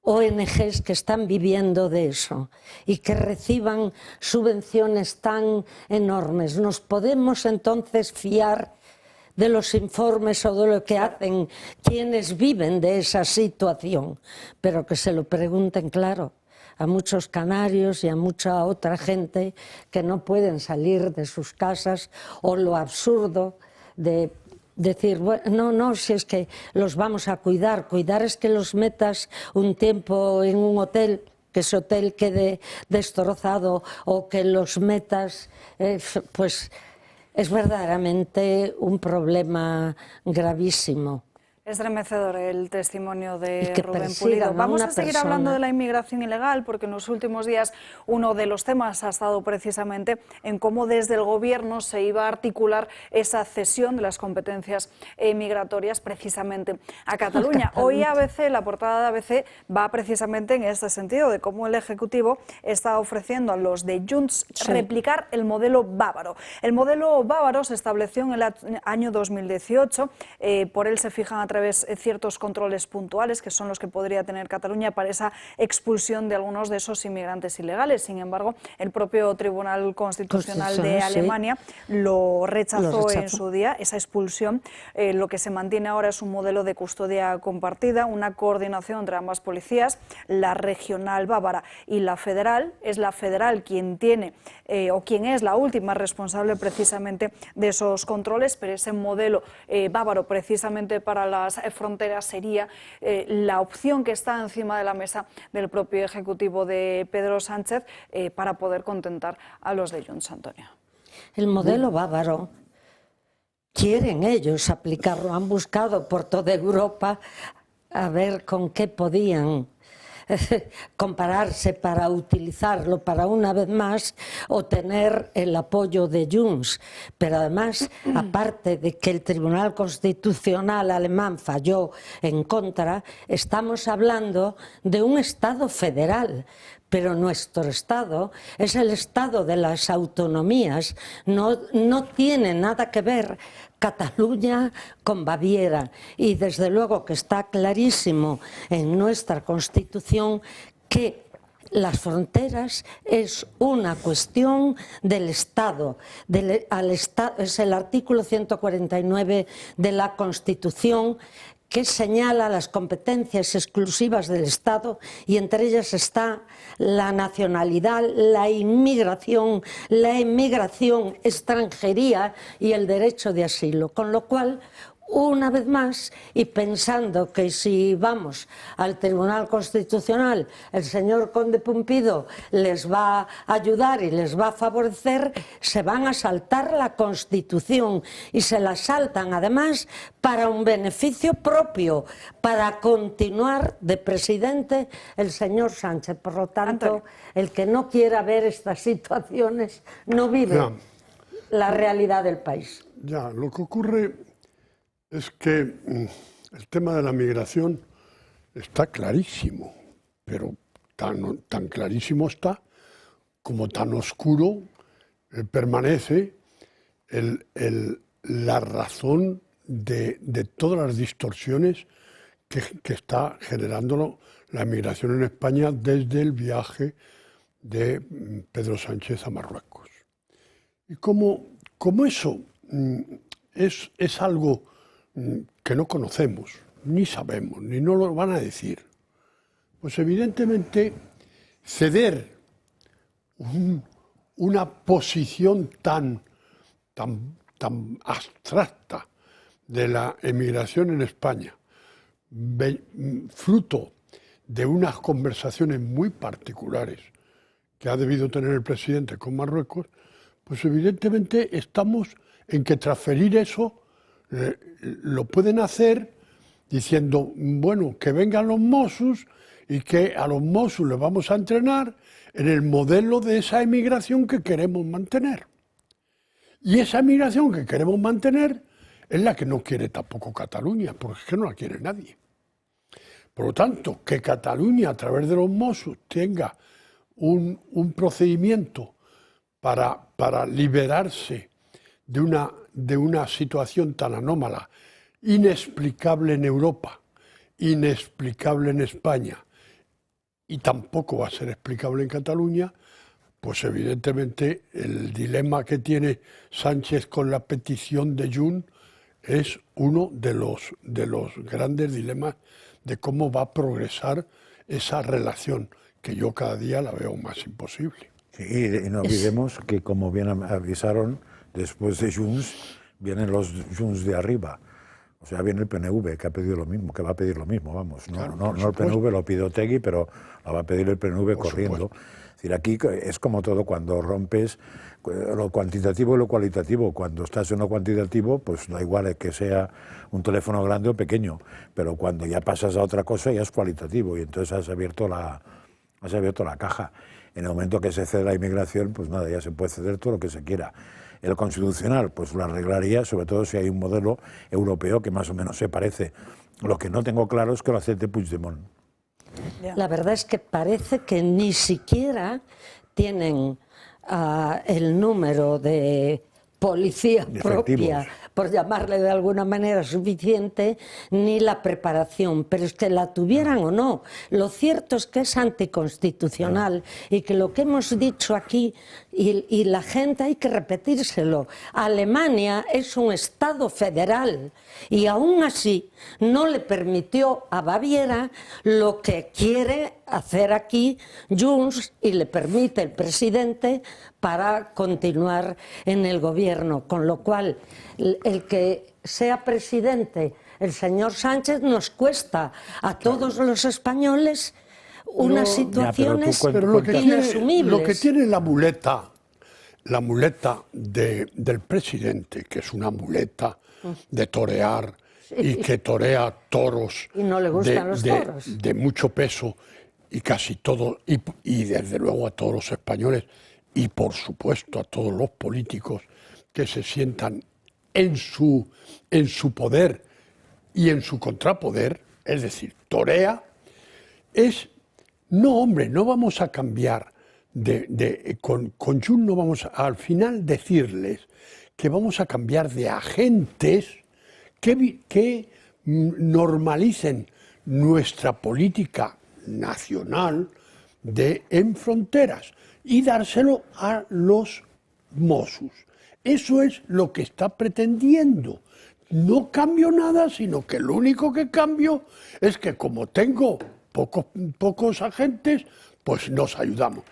ONGs que están viviendo de eso y que reciban subvenciones tan enormes. ¿Nos podemos entonces fiar de los informes o de lo que hacen quienes viven de esa situación? Pero que se lo pregunten, claro, a muchos canarios y a mucha otra gente que no pueden salir de sus casas, o lo absurdo de decir, bueno, no, si es que los vamos a cuidar es que los metas un tiempo en un hotel, que ese hotel quede destrozado, o que los metas, pues es verdaderamente un problema gravísimo. Estremecedor el testimonio de Rubén Pulido. Vamos a seguir hablando de la inmigración ilegal, porque en los últimos días uno de los temas ha estado precisamente en cómo desde el Gobierno se iba a articular esa cesión de las competencias migratorias precisamente a Cataluña. Hoy ABC, la portada de ABC, va precisamente en este sentido, de cómo el Ejecutivo está ofreciendo a los de Junts replicar el modelo bávaro. El modelo bávaro se estableció en el año 2018, por él se fijan a través de ciertos controles puntuales, que son los que podría tener Cataluña para esa expulsión de algunos de esos inmigrantes ilegales. Sin embargo, el propio Tribunal Constitucional de Alemania lo rechazó en su día, esa expulsión. Lo que se mantiene ahora es un modelo de custodia compartida, una coordinación entre ambas policías, la regional bávara y la federal. Es la federal quien tiene o quien es la última responsable precisamente de esos controles, pero ese modelo bávaro precisamente para las fronteras sería la opción que está encima de la mesa del propio Ejecutivo de Pedro Sánchez para poder contentar a los de Junts, Antonio. El modelo bávaro quieren ellos aplicarlo, han buscado por toda Europa a ver con qué podían compararse para utilizarlo, para una vez más obtener el apoyo de Junts. Pero además, aparte de que el Tribunal Constitucional alemán falló en contra, estamos hablando de un Estado federal. Pero nuestro Estado es el Estado de las autonomías, no tiene nada que ver Cataluña con Baviera, y desde luego que está clarísimo en nuestra Constitución que las fronteras es una cuestión del Estado, es el artículo 149 de la Constitución, que señala las competencias exclusivas del Estado, y entre ellas está la nacionalidad, la inmigración, extranjería y el derecho de asilo. Con lo cual, una vez más, y pensando que si vamos al Tribunal Constitucional el señor Conde Pumpido les va a ayudar y les va a favorecer, se van a saltar la Constitución y se la saltan además para un beneficio propio, para continuar de presidente el señor Sánchez. Por lo tanto, el que no quiera ver estas situaciones no vive la realidad del país. Ya, lo que ocurre es que el tema de la migración está clarísimo, pero tan clarísimo está como tan oscuro permanece la razón de todas las distorsiones que está generando la migración en España desde el viaje de Pedro Sánchez a Marruecos. Y como eso es algo que no conocemos, ni sabemos, ni nos lo van a decir, pues evidentemente ceder una posición tan abstracta de la emigración en España, fruto de unas conversaciones muy particulares que ha debido tener el presidente con Marruecos, pues evidentemente estamos en que transferir eso lo pueden hacer diciendo, bueno, que vengan los Mossos y que a los Mossos les vamos a entrenar en el modelo de esa emigración que queremos mantener. Y esa emigración que queremos mantener es la que no quiere tampoco Cataluña, porque es que no la quiere nadie. Por lo tanto, que Cataluña a través de los Mossos tenga un procedimiento para liberarse de una situación tan anómala, inexplicable en Europa, inexplicable en España, y tampoco va a ser explicable en Cataluña, pues evidentemente el dilema que tiene Sánchez con la petición de Junts es uno de los grandes dilemas de cómo va a progresar esa relación, que yo cada día la veo más imposible. Sí, y no olvidemos que, como bien avisaron, después de Junts vienen los Junts de arriba. O sea, viene el PNV, que ha pedido lo mismo, que va a pedir lo mismo, vamos. Claro, no el PNV lo pide Otegi, pero lo va a pedir el PNV corriendo. Es decir, aquí es como todo, cuando rompes lo cuantitativo y lo cualitativo. Cuando estás en lo cuantitativo, pues da igual que sea un teléfono grande o pequeño, pero cuando ya pasas a otra cosa ya es cualitativo, y entonces has abierto la caja. En el momento que se cede la inmigración, pues nada, ya se puede ceder todo lo que se quiera. El Constitucional pues lo arreglaría, sobre todo si hay un modelo europeo que más o menos se parece. Lo que no tengo claro es que lo acepte Puigdemont. La verdad es que parece que ni siquiera tienen el número de policía propia, por llamarle de alguna manera, suficiente, ni la preparación, pero es que la tuvieran o no. Lo cierto es que es anticonstitucional y que lo que hemos dicho aquí, y la gente hay que repetírselo, Alemania es un Estado federal y aún así no le permitió a Baviera lo que quiere hacer aquí Junts y le permite el presidente para continuar en el gobierno, con lo cual el que sea presidente el señor Sánchez nos cuesta a todos los españoles unas situaciones inasumibles. Lo que tiene la muleta del presidente, que es una muleta de torear, y que torea toros, y no le gustan los toros, de mucho peso, y casi todo, y desde luego a todos los españoles, y por supuesto a todos los políticos que se sientan en su poder y en su contrapoder, es decir, torea, no, hombre, no vamos a cambiar con Junts no vamos al final decirles que vamos a cambiar de agentes que normalicen nuestra política nacional en fronteras y dárselo a los Mossos. Eso es lo que está pretendiendo. No cambio nada, sino que lo único que cambio es que como tengo pocos agentes, pues nos ayudamos.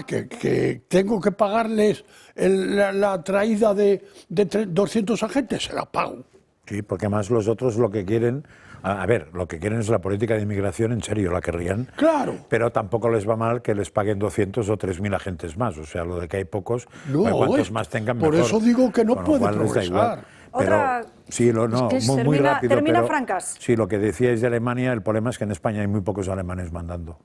Que tengo que pagarles la traída de 200 agentes, se la pago. Sí, porque además los otros lo que quieren... A ver, lo que quieren es la política de inmigración, en serio, la querrían. Claro. Pero tampoco les va mal que les paguen 200 o 3.000 agentes más. O sea, lo de que hay pocos, No, cuantos más tengan mejor. Por eso digo que no puede progresar. Pero, sí, no, es que muy rápido. termina pero, Francas. Sí, lo que decíais de Alemania, el problema es que en España hay muy pocos alemanes mandando.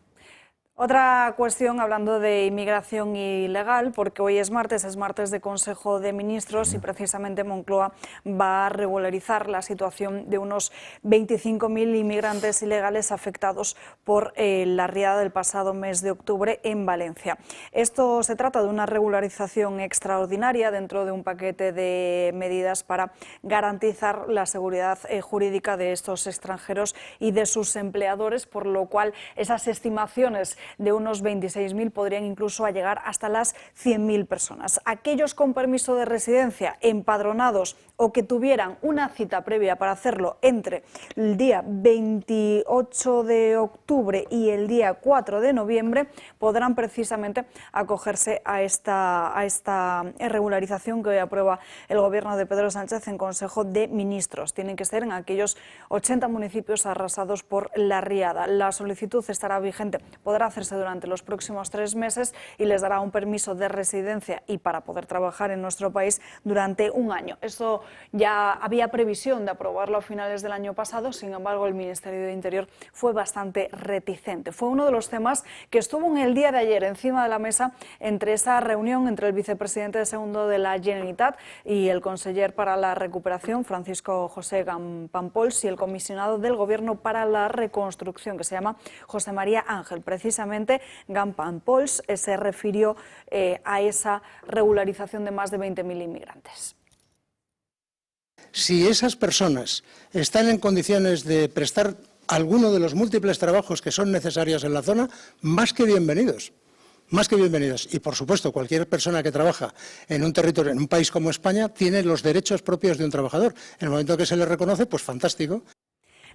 Otra cuestión, hablando de inmigración ilegal, porque hoy es martes de Consejo de Ministros y precisamente Moncloa va a regularizar la situación de unos 25.000 inmigrantes ilegales afectados por la riada del pasado mes de octubre en Valencia. Esto se trata de una regularización extraordinaria dentro de un paquete de medidas para garantizar la seguridad jurídica de estos extranjeros y de sus empleadores, por lo cual esas estimaciones de unos 26.000 podrían incluso llegar hasta las 100.000 personas. Aquellos con permiso de residencia, empadronados o que tuvieran una cita previa para hacerlo entre el día 28 de octubre y el día 4 de noviembre podrán precisamente acogerse a esta regularización que hoy aprueba el Gobierno de Pedro Sánchez en Consejo de Ministros. Tienen que ser en aquellos 80 municipios arrasados por la riada. La solicitud estará vigente, podrá hacerse durante los próximos 3 meses y les dará un permiso de residencia y para poder trabajar en nuestro país durante 1 año. Esto ya había previsión de aprobarlo a finales del año pasado, sin embargo el Ministerio de Interior fue bastante reticente. Fue uno de los temas que estuvo en el día de ayer encima de la mesa entre esa reunión entre el vicepresidente segundo de la Generalitat y el conseller para la recuperación, Francisco José Campols, y el comisionado del Gobierno para la reconstrucción, que se llama José María Ángel. Precisamente Campols se refirió a esa regularización de más de 20.000 inmigrantes. Si esas personas están en condiciones de prestar alguno de los múltiples trabajos que son necesarios en la zona, más que bienvenidos. Más que bienvenidos. Y, por supuesto, cualquier persona que trabaja en un territorio, en un país como España, tiene los derechos propios de un trabajador. En el momento que se le reconoce, pues fantástico.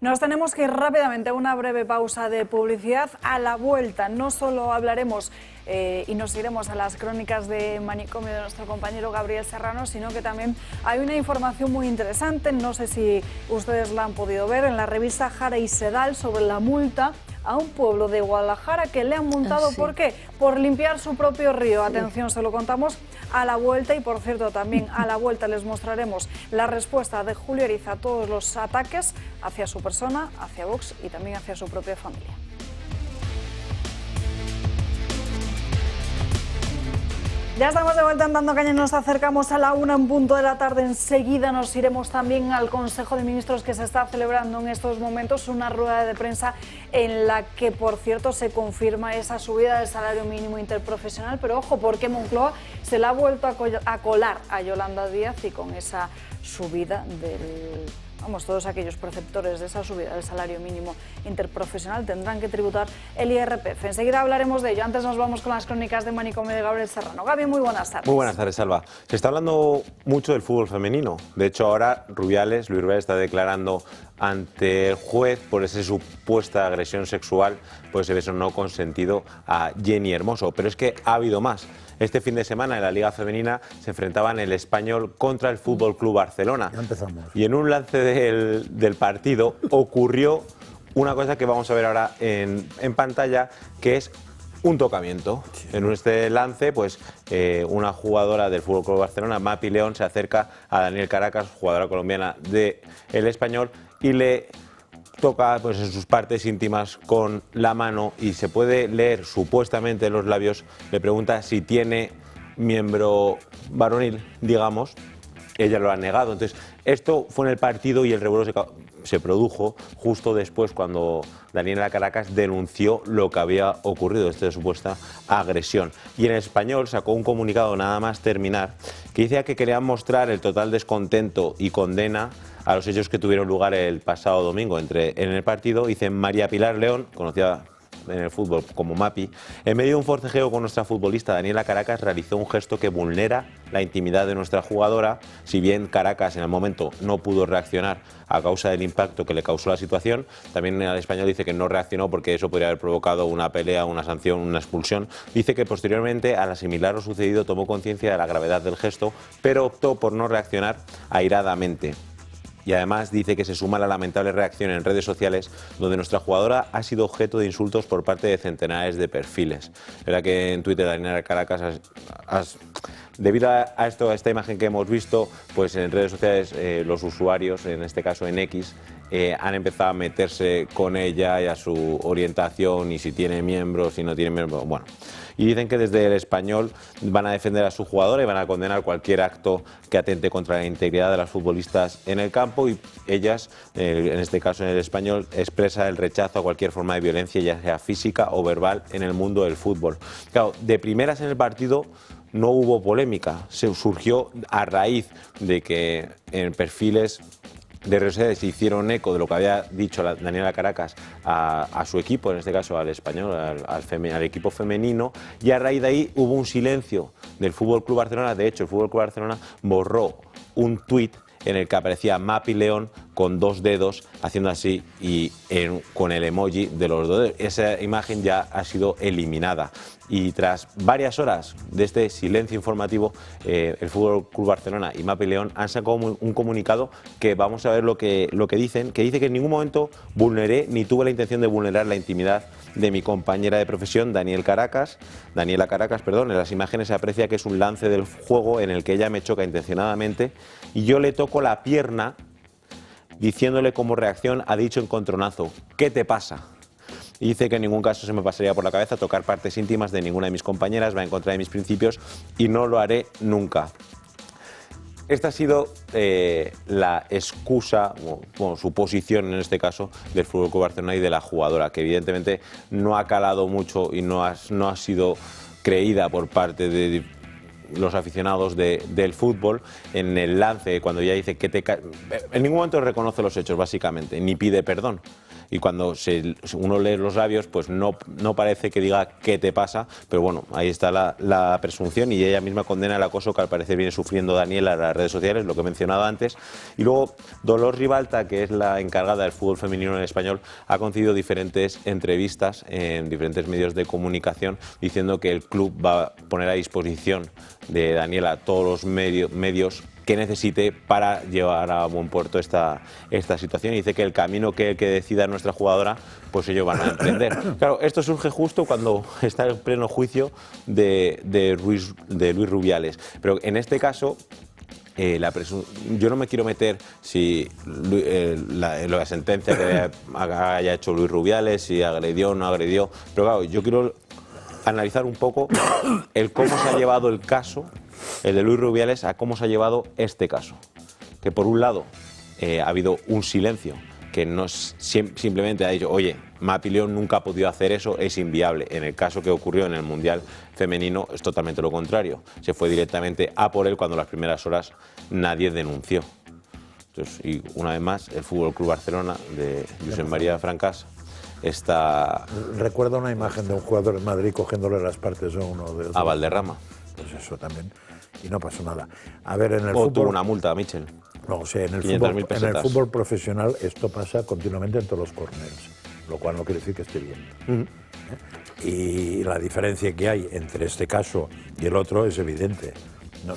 Nos tenemos que ir rápidamente a una breve pausa de publicidad. A la vuelta no solo hablaremos y nos iremos a las crónicas de manicomio de nuestro compañero Gabriel Serrano, sino que también hay una información muy interesante, no sé si ustedes la han podido ver, en la revista Jara y Sedal, sobre la multa a un pueblo de Guadalajara que le han multado. Sí. ¿Por qué? Por limpiar su propio río. Atención, se lo contamos a la vuelta y, por cierto, también a la vuelta les mostraremos la respuesta de Julio Ariza a todos los ataques hacia su persona, hacia Vox y también hacia su propia familia. Ya estamos de vuelta en Dando Caña, nos acercamos a la 1 en punto de la tarde. Enseguida nos iremos también al Consejo de Ministros que se está celebrando en estos momentos, una rueda de prensa en la que, por cierto, se confirma esa subida del salario mínimo interprofesional, pero ojo, porque Moncloa se la ha vuelto a colar a Yolanda Díaz y con esa subida del... Vamos, todos aquellos perceptores de esa subida del salario mínimo interprofesional tendrán que tributar el IRPF. Enseguida hablaremos de ello. Antes nos vamos con las crónicas de manicomio de Gabriel Serrano. Gaby, muy buenas tardes. Muy buenas tardes, Salva. Se está hablando mucho del fútbol femenino. De hecho, ahora Luis Rubiales está declarando ante el juez por esa supuesta agresión sexual, por ese beso no consentido a Jenny Hermoso. Pero es que ha habido más. Este fin de semana en la Liga Femenina se enfrentaban el Español contra el Fútbol Club Barcelona. Ya empezamos. Y en un lance del partido ocurrió una cosa que vamos a ver ahora en pantalla, que es un tocamiento. En este lance, pues una jugadora del Fútbol Club Barcelona, Mapi León, se acerca a Daniel Caracas, jugadora colombiana del Español, y le toca pues en sus partes íntimas con la mano y se puede leer supuestamente en los labios. Le pregunta si tiene miembro varonil, digamos. Ella lo ha negado. Entonces, esto fue en el partido y el revuelo se produjo justo después, cuando Daniela Caracas denunció lo que había ocurrido, esta supuesta agresión. Y en el Español sacó un comunicado, nada más terminar, que decía que quería mostrar el total descontento y condena a los hechos que tuvieron lugar el pasado domingo en el partido. Dice: María Pilar León, conocida en el fútbol como Mapi, en medio de un forcejeo con nuestra futbolista Daniela Caracas, realizó un gesto que vulnera la intimidad de nuestra jugadora. Si bien Caracas en el momento no pudo reaccionar a causa del impacto que le causó la situación, también el Español dice que no reaccionó porque eso podría haber provocado una pelea, una sanción, una expulsión. Dice que posteriormente, al asimilar lo sucedido, tomó conciencia de la gravedad del gesto, pero optó por no reaccionar airadamente. Y además dice que se suma la lamentable reacción en redes sociales donde nuestra jugadora ha sido objeto de insultos por parte de centenares de perfiles. Es verdad que en Twitter Daniela Caracas debido a esta imagen que hemos visto, pues en redes sociales los usuarios, en este caso en X, han empezado a meterse con ella y a su orientación y si tiene miembros, si no tiene miembros, bueno. Y dicen que desde El Español van a defender a su jugadora y van a condenar cualquier acto que atente contra la integridad de las futbolistas en el campo y ellas, en este caso en El Español, expresa el rechazo a cualquier forma de violencia, ya sea física o verbal, en el mundo del fútbol. Claro, de primeras en el partido no hubo polémica, se surgió a raíz de que en perfiles de redes sociales se hicieron eco de lo que había dicho Daniela Caracas a su equipo, en este caso al Español, al equipo femenino, y a raíz de ahí hubo un silencio del Fútbol Club Barcelona. De hecho, el Fútbol Club Barcelona borró un tuit en el que aparecía Mapi León con 2 dedos haciendo así y con el emoji de los 2 dedos. Esa imagen ya ha sido eliminada. Y tras varias horas de este silencio informativo, el Fútbol Club Barcelona y Mapi León han sacado un comunicado que vamos a ver lo que dicen, que dice que en ningún momento vulneré ni tuve la intención de vulnerar la intimidad de mi compañera de profesión, Daniela Caracas. En las imágenes se aprecia que es un lance del juego en el que ella me choca intencionadamente y yo le toco la pierna diciéndole como reacción a dicho encontronazo: ¿qué te pasa? Y dice que en ningún caso se me pasaría por la cabeza tocar partes íntimas de ninguna de mis compañeras, va en contra de mis principios y no lo haré nunca. Esta ha sido la excusa, bueno, su posición en este caso, del Fútbol Club Barcelona y de la jugadora, que evidentemente no ha calado mucho y no ha sido creída por parte de los aficionados del fútbol en el lance, cuando ella dice que en ningún momento reconoce los hechos, básicamente, ni pide perdón. Y cuando uno lee los labios, pues no parece que diga qué te pasa, pero bueno, ahí está la presunción y ella misma condena el acoso que al parecer viene sufriendo Daniela en las redes sociales, lo que he mencionado antes. Y luego Dolors Ribalta, que es la encargada del fútbol femenino en Español, ha concedido diferentes entrevistas en diferentes medios de comunicación diciendo que el club va a poner a disposición de Daniela todos los medios que necesite para llevar a buen puerto esta situación, y dice que el camino que decida nuestra jugadora, pues ellos van a emprender. Claro, esto surge justo cuando está en pleno juicio de Luis Rubiales, pero en este caso yo no me quiero meter si la sentencia que haya hecho Luis Rubiales, si agredió o no agredió, pero claro, yo quiero analizar un poco el cómo se ha llevado el caso, el de Luis Rubiales, a cómo se ha llevado este caso. Que por un lado ha habido un silencio, que no simplemente ha dicho, oye, Mapi León nunca ha podido hacer eso, es inviable. En el caso que ocurrió en el Mundial Femenino es totalmente lo contrario. Se fue directamente a por él cuando las primeras horas nadie denunció. Entonces, y una vez más, el Fútbol Club Barcelona de Josep María Francas está... Recuerda una imagen de un jugador en Madrid cogiéndole las partes a uno de otro. A Valderrama. Pues eso también. Y no pasó nada. A ver, en el fútbol... tuvo una multa a Michel. No, o sea, en el fútbol profesional esto pasa continuamente en todos los córneres, lo cual no quiere decir que esté bien. Y la diferencia que hay entre este caso y el otro es evidente.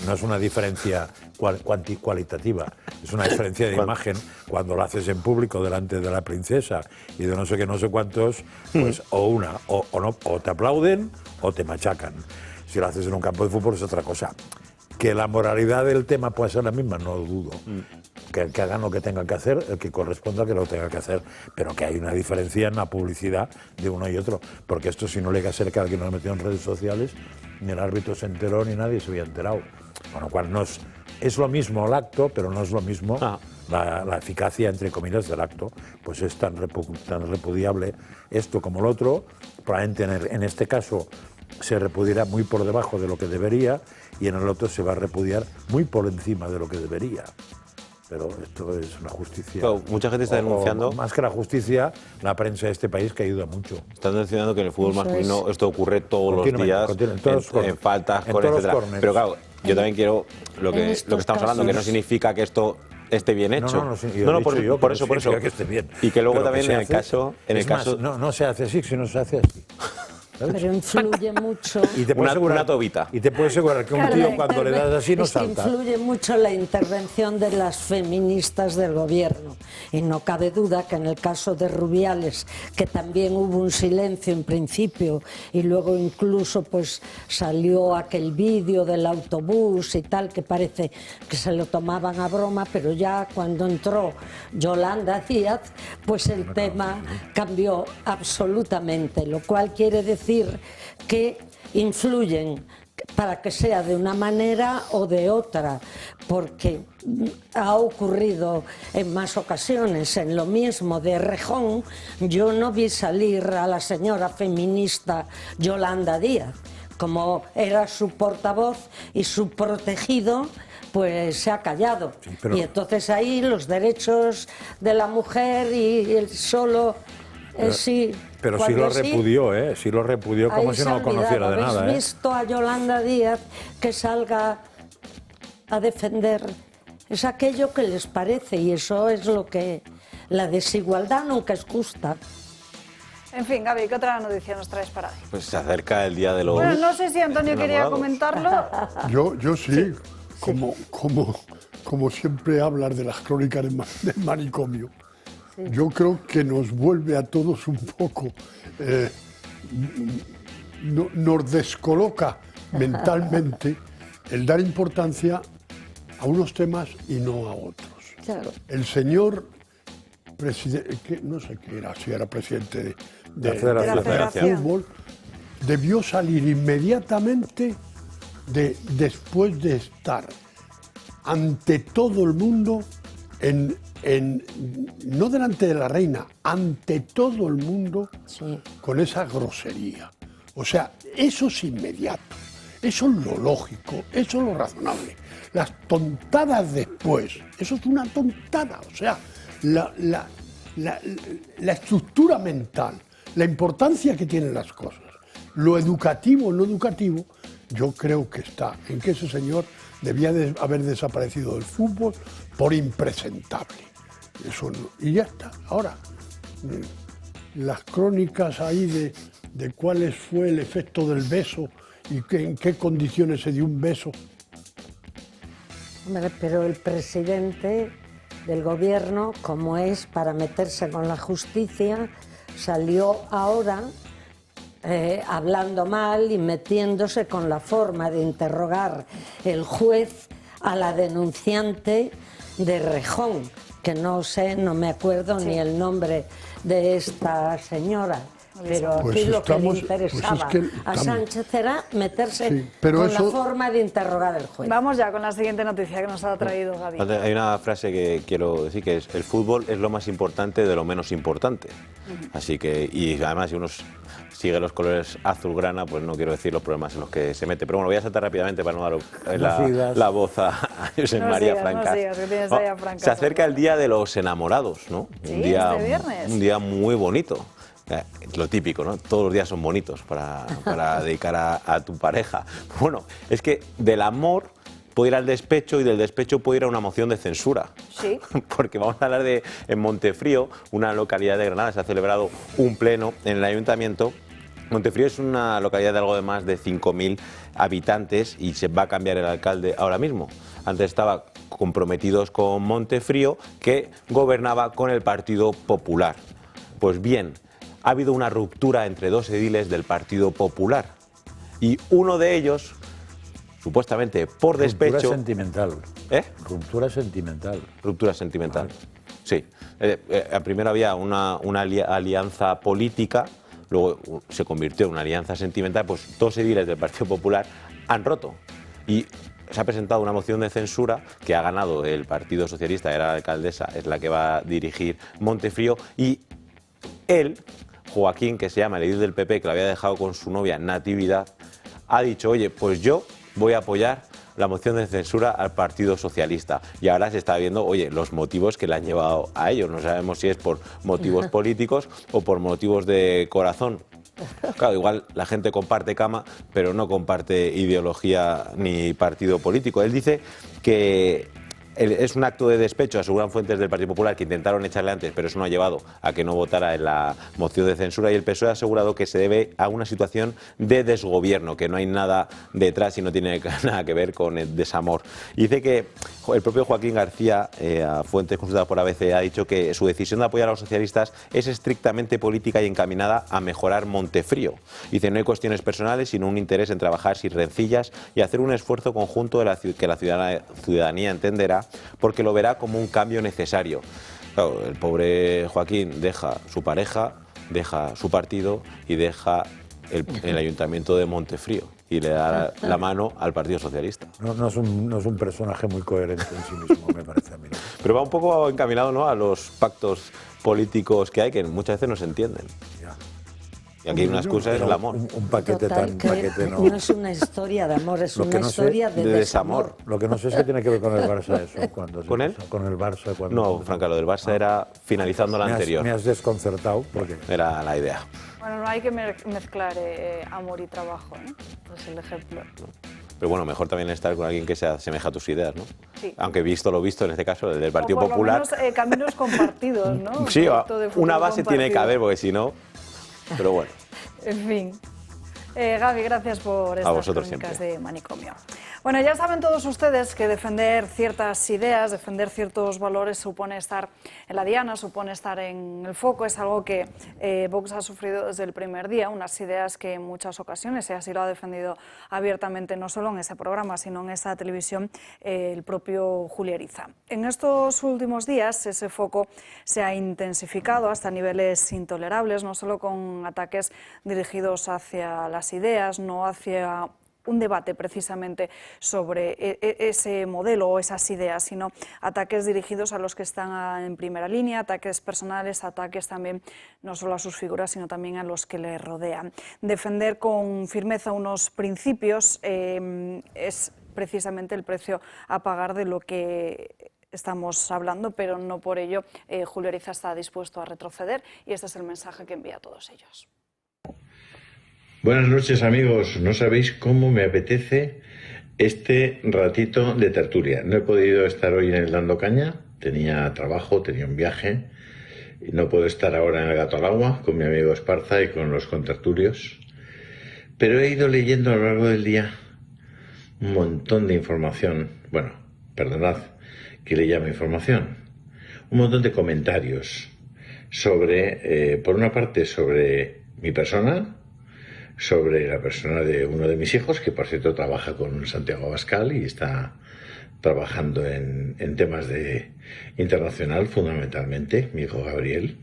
No es una diferencia cualitativa, es una diferencia de imagen. Cuando lo haces en público delante de la princesa y de no sé qué, no sé cuántos, pues o te aplauden o te machacan. Si lo haces en un campo de fútbol es otra cosa. Que la moralidad del tema puede ser la misma, no lo dudo. Que hagan lo que tengan que hacer, el que corresponda que lo tenga que hacer, pero que hay una diferencia en la publicidad de uno y otro, porque esto si no llega a ser que alguien lo ha metido en redes sociales, ni el árbitro se enteró ni nadie se había enterado. Con lo cual es lo mismo el acto, pero no es lo mismo la eficacia, entre comillas, del acto. Pues es tan repudiable esto como el otro. Probablemente en este caso se repudiará muy por debajo de lo que debería y en el otro se va a repudiar muy por encima de lo que debería. Pero esto es una justicia. Claro, mucha gente está denunciando. Más que la justicia, la prensa de este país que ayuda mucho. Están denunciando que en el fútbol masculino esto ocurre todos los días, en faltas, etcétera. Pero claro, yo también quiero lo que estamos hablando, que no significa que esto esté bien hecho. Por eso. Que esté bien. Y que luego pero también que en el caso... No se hace así, sino se hace así. ¿sabes? Pero influye mucho. Y te puedo asegurar, una tobita. Y te puedo asegurar que un tío cuando le das así no es que salta. influye mucho la intervención de las feministas del gobierno. Y no cabe duda que en el caso de Rubiales, que también hubo un silencio en principio y luego incluso pues salió aquel vídeo del autobús y tal, que parece que se lo tomaban a broma, pero ya cuando entró Yolanda Díaz, pues el tema cambió absolutamente, lo cual quiere decir que influyen para que sea de una manera o de otra, porque ha ocurrido en más ocasiones. En lo mismo de Errejón, yo no vi salir a la señora feminista Yolanda Díaz. Como era su portavoz y su protegido, pues se ha callado. Sí, y entonces ahí los derechos de la mujer y el solo... sí, pero sí lo repudió, sí lo repudió como si no lo conociera de nada. ¿Habéis visto a Yolanda Díaz que salga a defender? Es aquello que les parece y eso es lo que... La desigualdad nunca es justa. En fin, Gaby, ¿qué otra noticia nos traes para hoy? Pues se acerca el día de los... Bueno, no sé si Antonio quería comentarlo. Yo sí, como siempre hablar de las crónicas del manicomio. Sí. Yo creo que nos vuelve a todos un poco, nos descoloca mentalmente el dar importancia a unos temas y no a otros. Claro. El señor presidente, no sé qué era, si era presidente de la fútbol, debió salir inmediatamente después de estar ante todo el mundo, no delante de la reina, ante todo el mundo, sí, con esa grosería. O sea, eso es inmediato, eso es lo lógico, eso es lo razonable. Las tontadas después, eso es una tontada, o sea, la estructura mental, la importancia que tienen las cosas, lo educativo o no educativo, yo creo que está en que ese señor debía de haber desaparecido del fútbol por impresentable. Eso no, y ya está. Ahora, las crónicas ahí de cuál fue el efecto del beso y en qué condiciones se dio un beso. Hombre, pero el presidente del gobierno, como es para meterse con la justicia, salió ahora hablando mal y metiéndose con la forma de interrogar el juez a la denunciante de Errejón, que no sé, no me acuerdo ni el nombre de esta señora. Pero aquí lo que le interesaba a Sánchez era meterse con la forma de interrogar al juez. Vamos ya con la siguiente noticia que nos ha traído Gaby. Hay una frase que quiero decir, que es: el fútbol es lo más importante de lo menos importante. Así que, y además, si uno sigue los colores azulgrana, pues no quiero decir los problemas en los que se mete. Pero bueno, voy a saltar rápidamente para no dar la voz a José María Francas. Se acerca el Día de los Enamorados, ¿no? Sí, este viernes. Un día muy bonito. Lo típico, ¿no? Todos los días son bonitos para dedicar a tu pareja. Bueno, es que del amor puede ir al despecho y del despecho puede ir a una moción de censura. Sí. Porque vamos a hablar de, en Montefrío, una localidad de Granada, se ha celebrado un pleno en el ayuntamiento. Montefrío es una localidad de algo de más de 5.000 habitantes y se va a cambiar el alcalde ahora mismo. Antes estaba Comprometidos con Montefrío, que gobernaba con el Partido Popular. Pues bien, ha habido una ruptura entre dos ediles del Partido Popular y uno de ellos, supuestamente por despecho... Ruptura sentimental. ¿Eh? Ruptura sentimental. Ruptura sentimental, sí. Primero había una alianza política, luego se convirtió en una alianza sentimental, pues dos ediles del Partido Popular han roto. Y se ha presentado una moción de censura que ha ganado el Partido Socialista, era la alcaldesa, es la que va a dirigir Montefrío, y él, Joaquín, que se llama el edil del PP, que lo había dejado con su novia Natividad, ha dicho: oye, pues yo voy a apoyar la moción de censura al Partido Socialista. Y ahora se está viendo, oye, los motivos que le han llevado a ello. No sabemos si es por motivos políticos o por motivos de corazón. Claro, igual la gente comparte cama, pero no comparte ideología ni partido político. Él dice que es un acto de despecho, aseguran fuentes del Partido Popular, que intentaron echarle antes, pero eso no ha llevado a que no votara en la moción de censura, y el PSOE ha asegurado que se debe a una situación de desgobierno, que no hay nada detrás y no tiene nada que ver con el desamor. Y dice que el propio Joaquín García, a fuentes consultadas por ABC, ha dicho que su decisión de apoyar a los socialistas es estrictamente política y encaminada a mejorar Montefrío. Dice, no hay cuestiones personales, sino un interés en trabajar sin rencillas y hacer un esfuerzo conjunto que la ciudadanía entenderá, porque lo verá como un cambio necesario. Claro, el pobre Joaquín deja su pareja, deja su partido y deja el ayuntamiento de Montefrío y le da la mano al Partido Socialista. No es un personaje muy coherente en sí mismo, me parece a mí. Pero va un poco encaminado, ¿no?, a los pactos políticos que hay, que muchas veces no se entienden. Ya. Y aquí hay una excusa, es el amor. Un paquete Total, paquete no es una historia de amor, es una historia de desamor. Lo que no sé es qué tiene que ver con el Barça eso. ¿Con él? Con el Barça. No, Franca, lo del Barça era finalizando la anterior. Me has desconcertado porque... Era la idea. Bueno, no hay que mezclar amor y trabajo, ¿eh? Es el ejemplo. Pero bueno, mejor también estar con alguien que se asemeja a tus ideas, ¿no? Sí. Aunque visto lo visto, en este caso, el del Partido O por Popular. Lo menos, caminos compartidos, ¿no? Sí, Un una base compartido. tiene que haber, porque si no... Pero bueno. En fin. Gaby, gracias por estas crónicas de Manicomio. Bueno, ya saben todos ustedes que defender ciertas ideas, defender ciertos valores supone estar en la diana, supone estar en el foco. Es algo que Vox ha sufrido desde el primer día, unas ideas que en muchas ocasiones, y así lo ha defendido abiertamente, no solo en ese programa, sino en esa televisión, el propio Julio Ariza. En estos últimos días ese foco se ha intensificado hasta niveles intolerables, no solo con ataques dirigidos hacia las ideas, no hacia un debate precisamente sobre ese modelo o esas ideas, sino ataques dirigidos a los que están en primera línea, ataques personales, ataques también no solo a sus figuras, sino también a los que le rodean. Defender con firmeza unos principios es precisamente el precio a pagar de lo que estamos hablando, pero no por ello Julio Ariza está dispuesto a retroceder, y este es el mensaje que envía a todos ellos. Buenas noches, amigos. No sabéis cómo me apetece este ratito de tertulia. No he podido estar hoy en el Dando Caña, tenía trabajo, tenía un viaje, y no puedo estar ahora en el Gato al Agua con mi amigo Esparza y con los contertulios, pero he ido leyendo a lo largo del día un montón de información. Bueno, perdonad que le llame información, un montón de comentarios sobre, por una parte, sobre mi persona, sobre la persona de uno de mis hijos, que por cierto trabaja con Santiago Abascal y está trabajando en temas de internacional fundamentalmente, mi hijo Gabriel.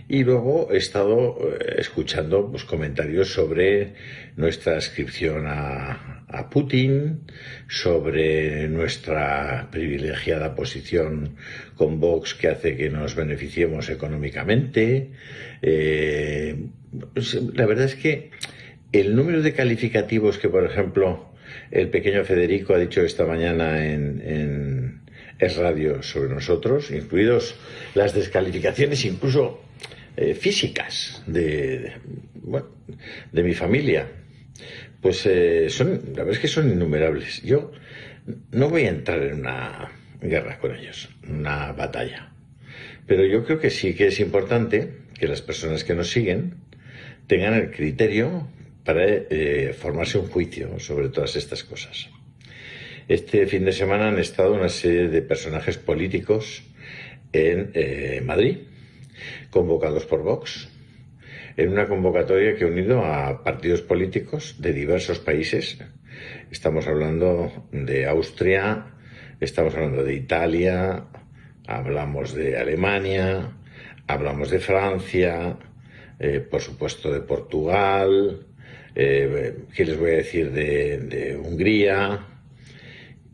Y luego he estado escuchando pues, comentarios sobre nuestra adscripción a Putin, sobre nuestra privilegiada posición con Vox que hace que nos beneficiemos económicamente. La verdad es que el número de calificativos que, por ejemplo, el pequeño Federico ha dicho esta mañana en Es Radio sobre nosotros, incluidos las descalificaciones incluso físicas de mi familia, pues la verdad es que son innumerables. Yo no voy a entrar en una guerra con ellos, una batalla, pero yo creo que sí que es importante que las personas que nos siguen tengan el criterio para formarse un juicio sobre todas estas cosas. Este fin de semana han estado una serie de personajes políticos en Madrid, convocados por Vox, en una convocatoria que ha unido a partidos políticos de diversos países. Estamos hablando de Austria, estamos hablando de Italia, hablamos de Alemania, hablamos de Francia, por supuesto de Portugal, ¿qué les voy a decir? De Hungría,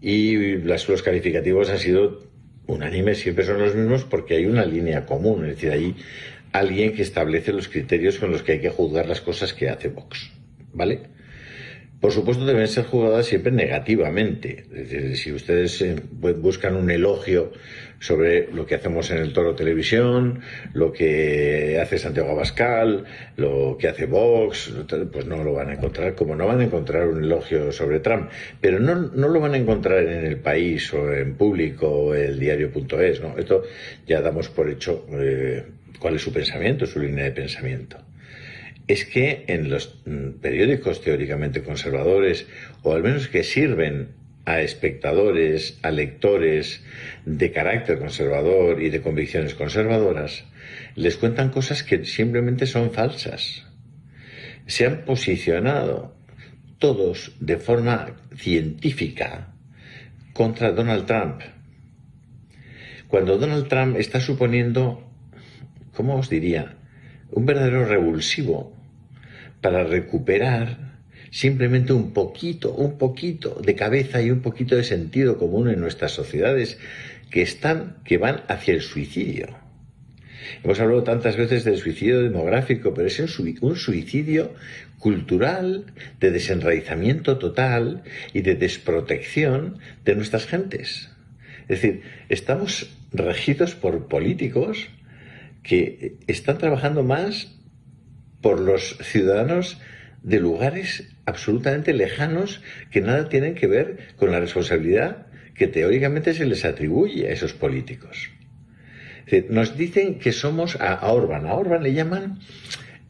y los calificativos han sido unánimes, siempre son los mismos porque hay una línea común, es decir, hay alguien que establece los criterios con los que hay que juzgar las cosas que hace Vox, ¿vale? por supuesto, deben ser juzgadas siempre negativamente. Es decir, si ustedes buscan un elogio sobre lo que hacemos en el Toro Televisión, lo que hace Santiago Abascal, lo que hace Vox, pues no lo van a encontrar, como no van a encontrar un elogio sobre Trump. Pero no lo van a encontrar en El País o en Público o el diario.es, ¿no? Esto ya damos por hecho cuál es su pensamiento, su línea de pensamiento. Es que en los periódicos teóricamente conservadores, o al menos que sirven a espectadores, a lectores de carácter conservador y de convicciones conservadoras, les cuentan cosas que simplemente son falsas. Se han posicionado todos de forma científica contra Donald Trump, cuando Donald Trump está suponiendo, ¿cómo os diría?, un verdadero revulsivo para recuperar simplemente un poquito de cabeza y un poquito de sentido común en nuestras sociedades que van hacia el suicidio. Hemos hablado tantas veces del suicidio demográfico, pero es un suicidio cultural, de desenraizamiento total y de desprotección de nuestras gentes. Es decir, estamos regidos por políticos que están trabajando más por los ciudadanos de lugares absolutamente lejanos que nada tienen que ver con la responsabilidad que teóricamente se les atribuye a esos políticos. Es decir, nos dicen que somos a Orbán le llaman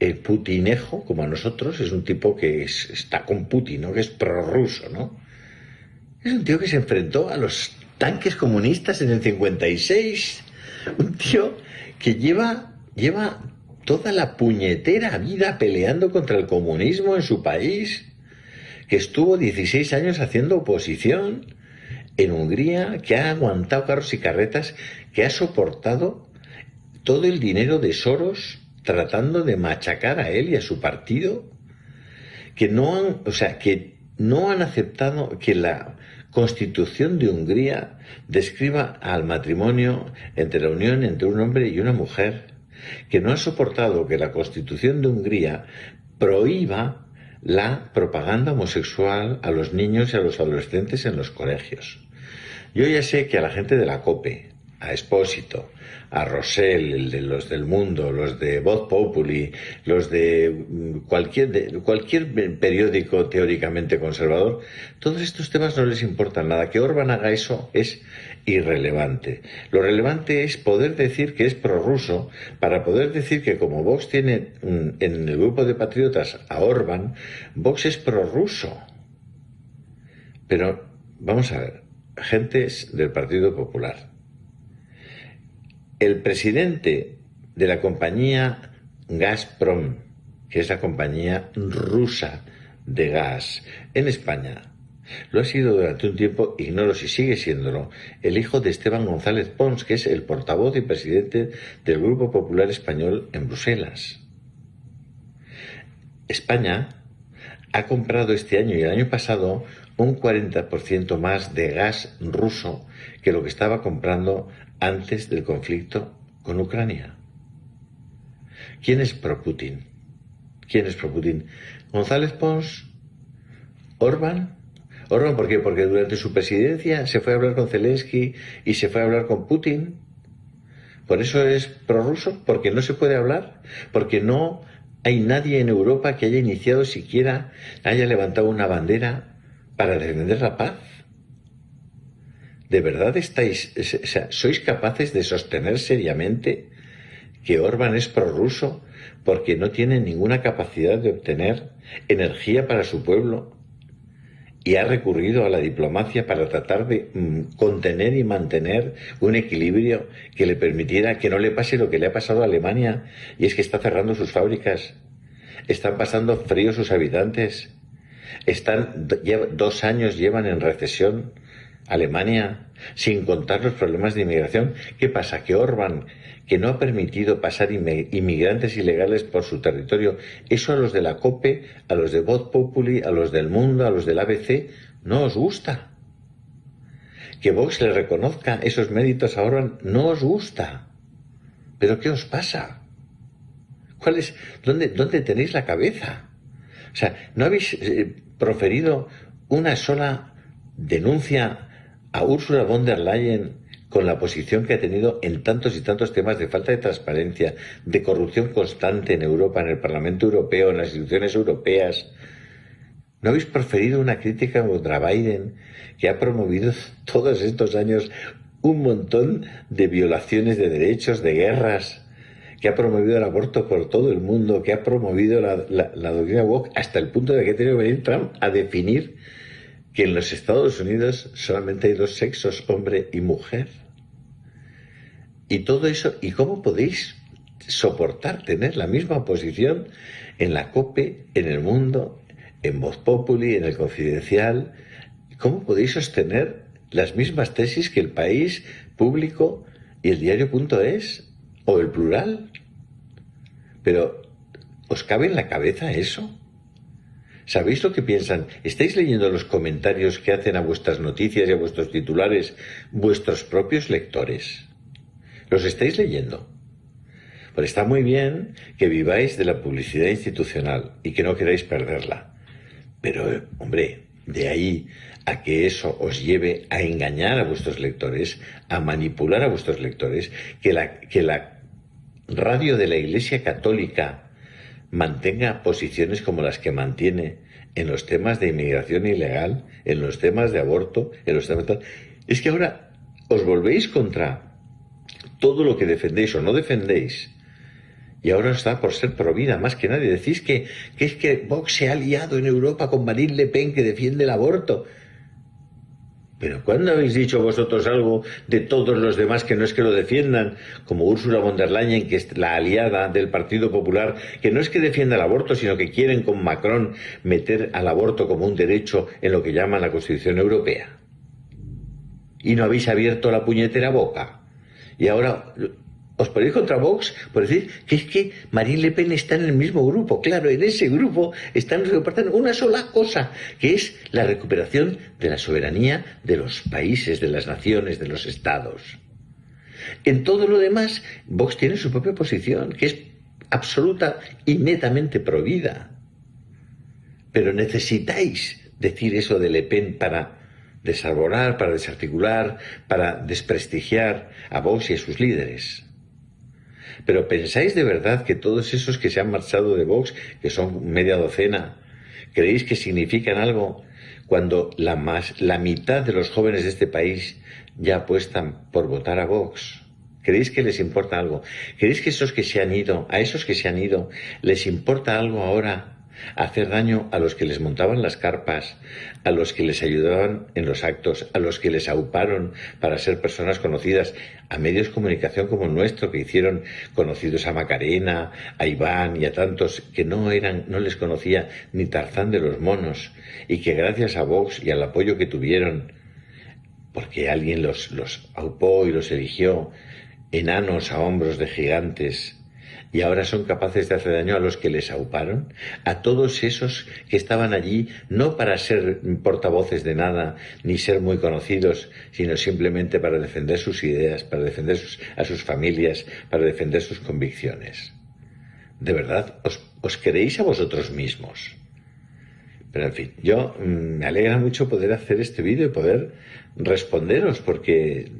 el putinejo, como a nosotros, es un tipo que está con Putin, ¿no?, que es prorruso, ¿no? Es un tío que se enfrentó a los tanques comunistas en el 56, un tío que lleva toda la puñetera vida peleando contra el comunismo en su país, que estuvo 16 años haciendo oposición en Hungría, que ha aguantado carros y carretas, que ha soportado todo el dinero de Soros tratando de machacar a él y a su partido, que no han aceptado que la Constitución de Hungría describa al matrimonio entre la unión entre un hombre y una mujer, que no ha soportado que la Constitución de Hungría prohíba la propaganda homosexual a los niños y a los adolescentes en los colegios. Yo ya sé que a la gente de la COPE, a Expósito, a Rosell, los del Mundo, los de Voz Populi, los de cualquier periódico teóricamente conservador, todos estos temas no les importan nada. Que Orbán haga eso es irrelevante. Lo relevante es poder decir que es prorruso, para poder decir que como Vox tiene en el grupo de patriotas a Orbán, Vox es prorruso. Pero vamos a ver, gentes del Partido Popular. El presidente de la compañía Gazprom, que es la compañía rusa de gas en España, lo ha sido durante un tiempo, ignoro si sigue siéndolo, el hijo de Esteban González Pons, que es el portavoz y presidente del Grupo Popular Español en Bruselas. España ha comprado este año y el año pasado un 40% más de gas ruso que lo que estaba comprando antes del conflicto con Ucrania. ¿Quién es pro-Putin? ¿Quién es pro-Putin? ¿González Pons? ¿Orbán? ¿Orbán por qué? Porque durante su presidencia se fue a hablar con Zelensky y se fue a hablar con Putin. ¿Por eso es prorruso? ¿Porque no se puede hablar? ¿Porque no hay nadie en Europa que haya iniciado siquiera, haya levantado una bandera para defender la paz? ¿De verdad sois capaces de sostener seriamente que Orbán es prorruso porque no tiene ninguna capacidad de obtener energía para su pueblo y ha recurrido a la diplomacia para tratar de contener y mantener un equilibrio que le permitiera que no le pase lo que le ha pasado a Alemania, y es que está cerrando sus fábricas, están pasando frío sus habitantes, 2 años llevan en recesión Alemania, sin contar los problemas de inmigración? ¿Qué pasa? Que Orbán, que no ha permitido pasar inmigrantes ilegales por su territorio, eso a los de la COPE, a los de Voz Populi, a los del Mundo, a los del ABC, no os gusta. Que Vox le reconozca esos méritos a Orbán no os gusta. ¿Pero qué os pasa? ¿Dónde tenéis la cabeza? O sea, ¿no habéis proferido una sola denuncia a Ursula von der Leyen con la posición que ha tenido en tantos y tantos temas de falta de transparencia, de corrupción constante en Europa, en el Parlamento Europeo, en las instituciones europeas? ¿No habéis proferido una crítica contra Biden, que ha promovido todos estos años un montón de violaciones de derechos, de guerras, que ha promovido el aborto por todo el mundo, que ha promovido la doctrina woke, hasta el punto de que ha tenido que venir Trump a definir que en los Estados Unidos solamente hay dos sexos, hombre y mujer? Y todo eso, ¿y cómo podéis soportar tener la misma posición en la COPE, en El Mundo, en Voz Populi, en El Confidencial? ¿Cómo podéis sostener las mismas tesis que El País, Público y El Diario.es o El Plural? Pero, ¿os cabe en la cabeza eso? ¿Sabéis lo que piensan? ¿Estáis leyendo los comentarios que hacen a vuestras noticias y a vuestros titulares vuestros propios lectores? ¿Los estáis leyendo? Pues está muy bien que viváis de la publicidad institucional y que no queráis perderla. Pero, hombre, de ahí a que eso os lleve a engañar a vuestros lectores, a manipular a vuestros lectores, que la radio de la Iglesia Católica mantenga posiciones como las que mantiene en los temas de inmigración ilegal, en los temas de aborto, en los temas de... Es que ahora os volvéis contra todo lo que defendéis o no defendéis, y ahora está por ser provida más que nadie. Decís que es que Vox se ha aliado en Europa con Marine Le Pen, que defiende el aborto. Pero ¿cuándo habéis dicho vosotros algo de todos los demás que no es que lo defiendan? Como Ursula von der Leyen, que es la aliada del Partido Popular, que no es que defienda el aborto, sino que quieren con Macron meter al aborto como un derecho en lo que llaman la Constitución Europea. Y no habéis abierto la puñetera boca. Y ahora os ponéis contra Vox por decir que es que Marine Le Pen está en el mismo grupo. Claro, en ese grupo están repartiendo una sola cosa, que es la recuperación de la soberanía de los países, de las naciones, de los estados. En todo lo demás, Vox tiene su propia posición, que es absoluta y netamente provida. Pero necesitáis decir eso de Le Pen para desarborar, para desarticular, para desprestigiar a Vox y a sus líderes. Pero ¿pensáis de verdad que todos esos que se han marchado de Vox, que son media docena, creéis que significan algo cuando la mitad de los jóvenes de este país ya apuestan por votar a Vox? ¿Creéis que les importa algo? ¿Creéis que a esos que se han ido, les importa algo ahora hacer daño a los que les montaban las carpas, a los que les ayudaban en los actos, a los que les auparon para ser personas conocidas, a medios de comunicación como el nuestro, que hicieron conocidos a Macarena, a Iván y a tantos que no les conocía ni Tarzán de los monos, y que gracias a Vox y al apoyo que tuvieron, porque alguien los aupó y los eligió, enanos a hombros de gigantes, y ahora son capaces de hacer daño a los que les auparon, a todos esos que estaban allí no para ser portavoces de nada, ni ser muy conocidos, sino simplemente para defender sus ideas, para defender a sus familias, para defender sus convicciones. ¿De verdad os queréis a vosotros mismos? Pero en fin, yo me alegra mucho poder hacer este vídeo y poder responderos, porque...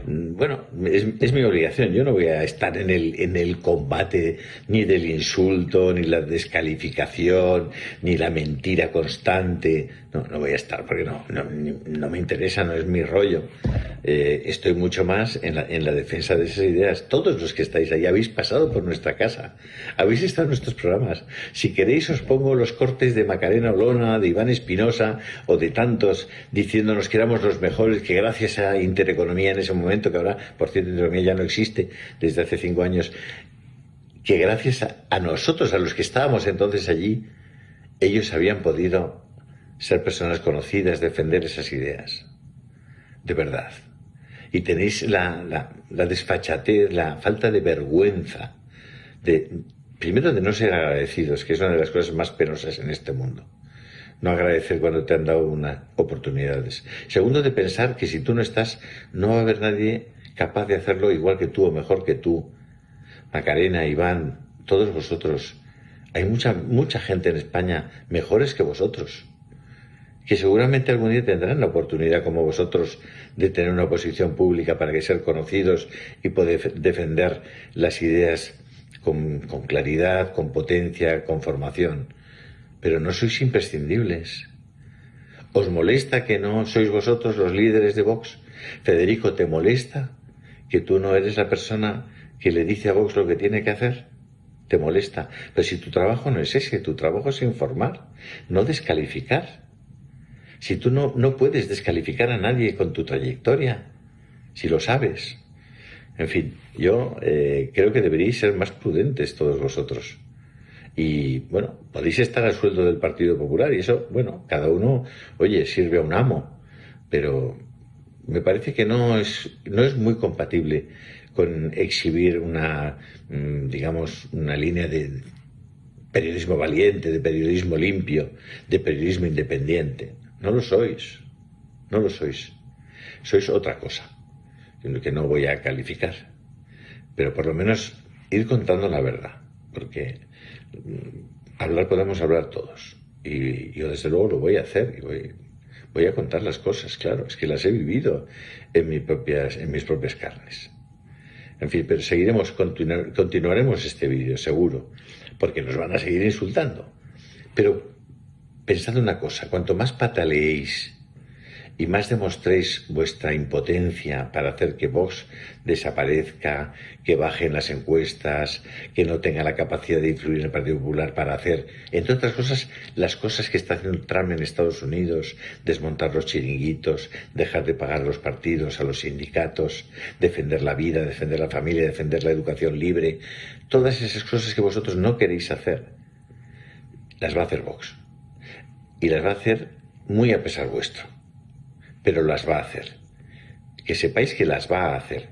Bueno, es mi obligación. Yo no voy a estar en el combate ni del insulto, ni la descalificación, ni la mentira constante. No voy a estar porque no me interesa, no es mi rollo. Estoy mucho más en la defensa de esas ideas. Todos los que estáis ahí habéis pasado por nuestra casa, habéis estado en nuestros programas. Si queréis os pongo los cortes de Macarena Olona, de Iván Espinosa o de tantos diciéndonos que éramos los mejores, que gracias a Intereconomía en ese momento, que ahora, por cierto, Intereconomía ya no existe desde hace 5 años, que gracias a nosotros, a los que estábamos entonces allí, ellos habían podido ser personas conocidas, defender esas ideas. De verdad. Y tenéis la desfachatez, la falta de vergüenza, primero de no ser agradecidos, que es una de las cosas más penosas en este mundo. No agradecer cuando te han dado unas oportunidades. Segundo, de pensar que si tú no estás, no va a haber nadie capaz de hacerlo igual que tú o mejor que tú. Macarena, Iván, todos vosotros. Hay mucha gente en España mejores que vosotros. que seguramente algún día tendrán la oportunidad, como vosotros, de tener una posición pública para que ser conocidos y poder defender las ideas con claridad, con potencia, con formación. Pero no sois imprescindibles. ¿Os molesta que no sois vosotros los líderes de Vox? Federico, ¿te molesta que tú no eres la persona que le dice a Vox lo que tiene que hacer? ¿Te molesta? Pero si tu trabajo no es ese, tu trabajo es informar, no descalificar. Si tú no puedes descalificar a nadie con tu trayectoria, si lo sabes. En fin, yo creo que deberíais ser más prudentes todos vosotros. Y, bueno, podéis estar al sueldo del Partido Popular y eso, bueno, cada uno, oye, sirve a un amo. Pero me parece que no es muy compatible con exhibir una, digamos, una línea de periodismo valiente, de periodismo limpio, de periodismo independiente. No lo sois, no lo sois. Sois otra cosa, que no voy a calificar. Pero por lo menos ir contando la verdad, porque hablar podemos hablar todos. Y yo desde luego lo voy a hacer, y voy a contar las cosas, claro, es que las he vivido en mis propias carnes. En fin, pero continuaremos este vídeo, seguro, porque nos van a seguir insultando. Pero pensad una cosa, cuanto más pataleéis y más demostréis vuestra impotencia para hacer que Vox desaparezca, que baje en las encuestas, que no tenga la capacidad de influir en el Partido Popular para hacer, entre otras cosas, las cosas que está haciendo Trump en Estados Unidos, desmontar los chiringuitos, dejar de pagar a los partidos, a los sindicatos, defender la vida, defender la familia, defender la educación libre, todas esas cosas que vosotros no queréis hacer, las va a hacer Vox. Y las va a hacer muy a pesar vuestro. Pero las va a hacer. Que sepáis que las va a hacer.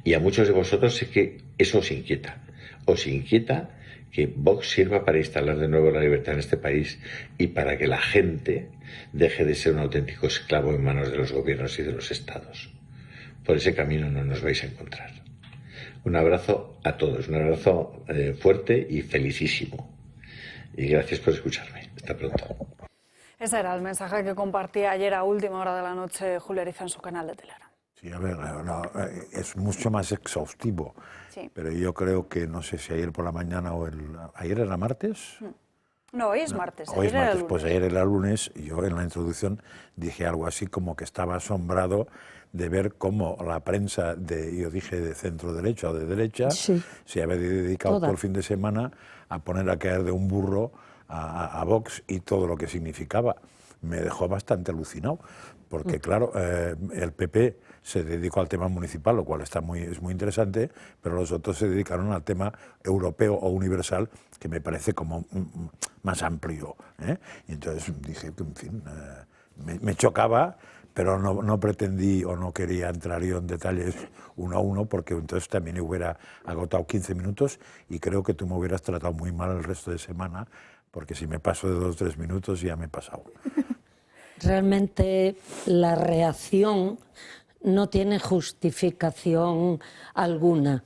Y a muchos de vosotros sé que eso os inquieta. Os inquieta que Vox sirva para instalar de nuevo la libertad en este país y para que la gente deje de ser un auténtico esclavo en manos de los gobiernos y de los estados. Por ese camino no nos vais a encontrar. Un abrazo a todos, un abrazo fuerte y felicísimo. Y gracias por escucharme. Hasta pronto. Ese era el mensaje que compartía ayer a última hora de la noche Julio Ariza en su canal de Telegram. Sí, a ver, es mucho más exhaustivo, sí. Pero yo creo que, no sé si ayer por la mañana o ¿ayer era martes? No, hoy es martes. Hoy es martes, pues ayer era lunes y yo en la introducción dije algo así como que estaba asombrado de ver cómo la prensa, yo dije de centro derecha o de derecha, sí, se había dedicado todo el fin de semana a poner a caer de un burro a Vox y todo lo que significaba. Me dejó bastante alucinado, porque claro, el PP se dedicó al tema municipal, lo cual es muy interesante, pero los otros se dedicaron al tema europeo o universal, que me parece como más amplio, ¿eh? Y entonces dije, en fin, me chocaba, pero no pretendí o no quería entrar yo en detalles uno a uno, porque entonces también hubiera agotado 15 minutos y creo que tú me hubieras tratado muy mal el resto de semana, porque si me paso de 2 o 3 minutos ya me he pasado. Realmente la reacción no tiene justificación alguna.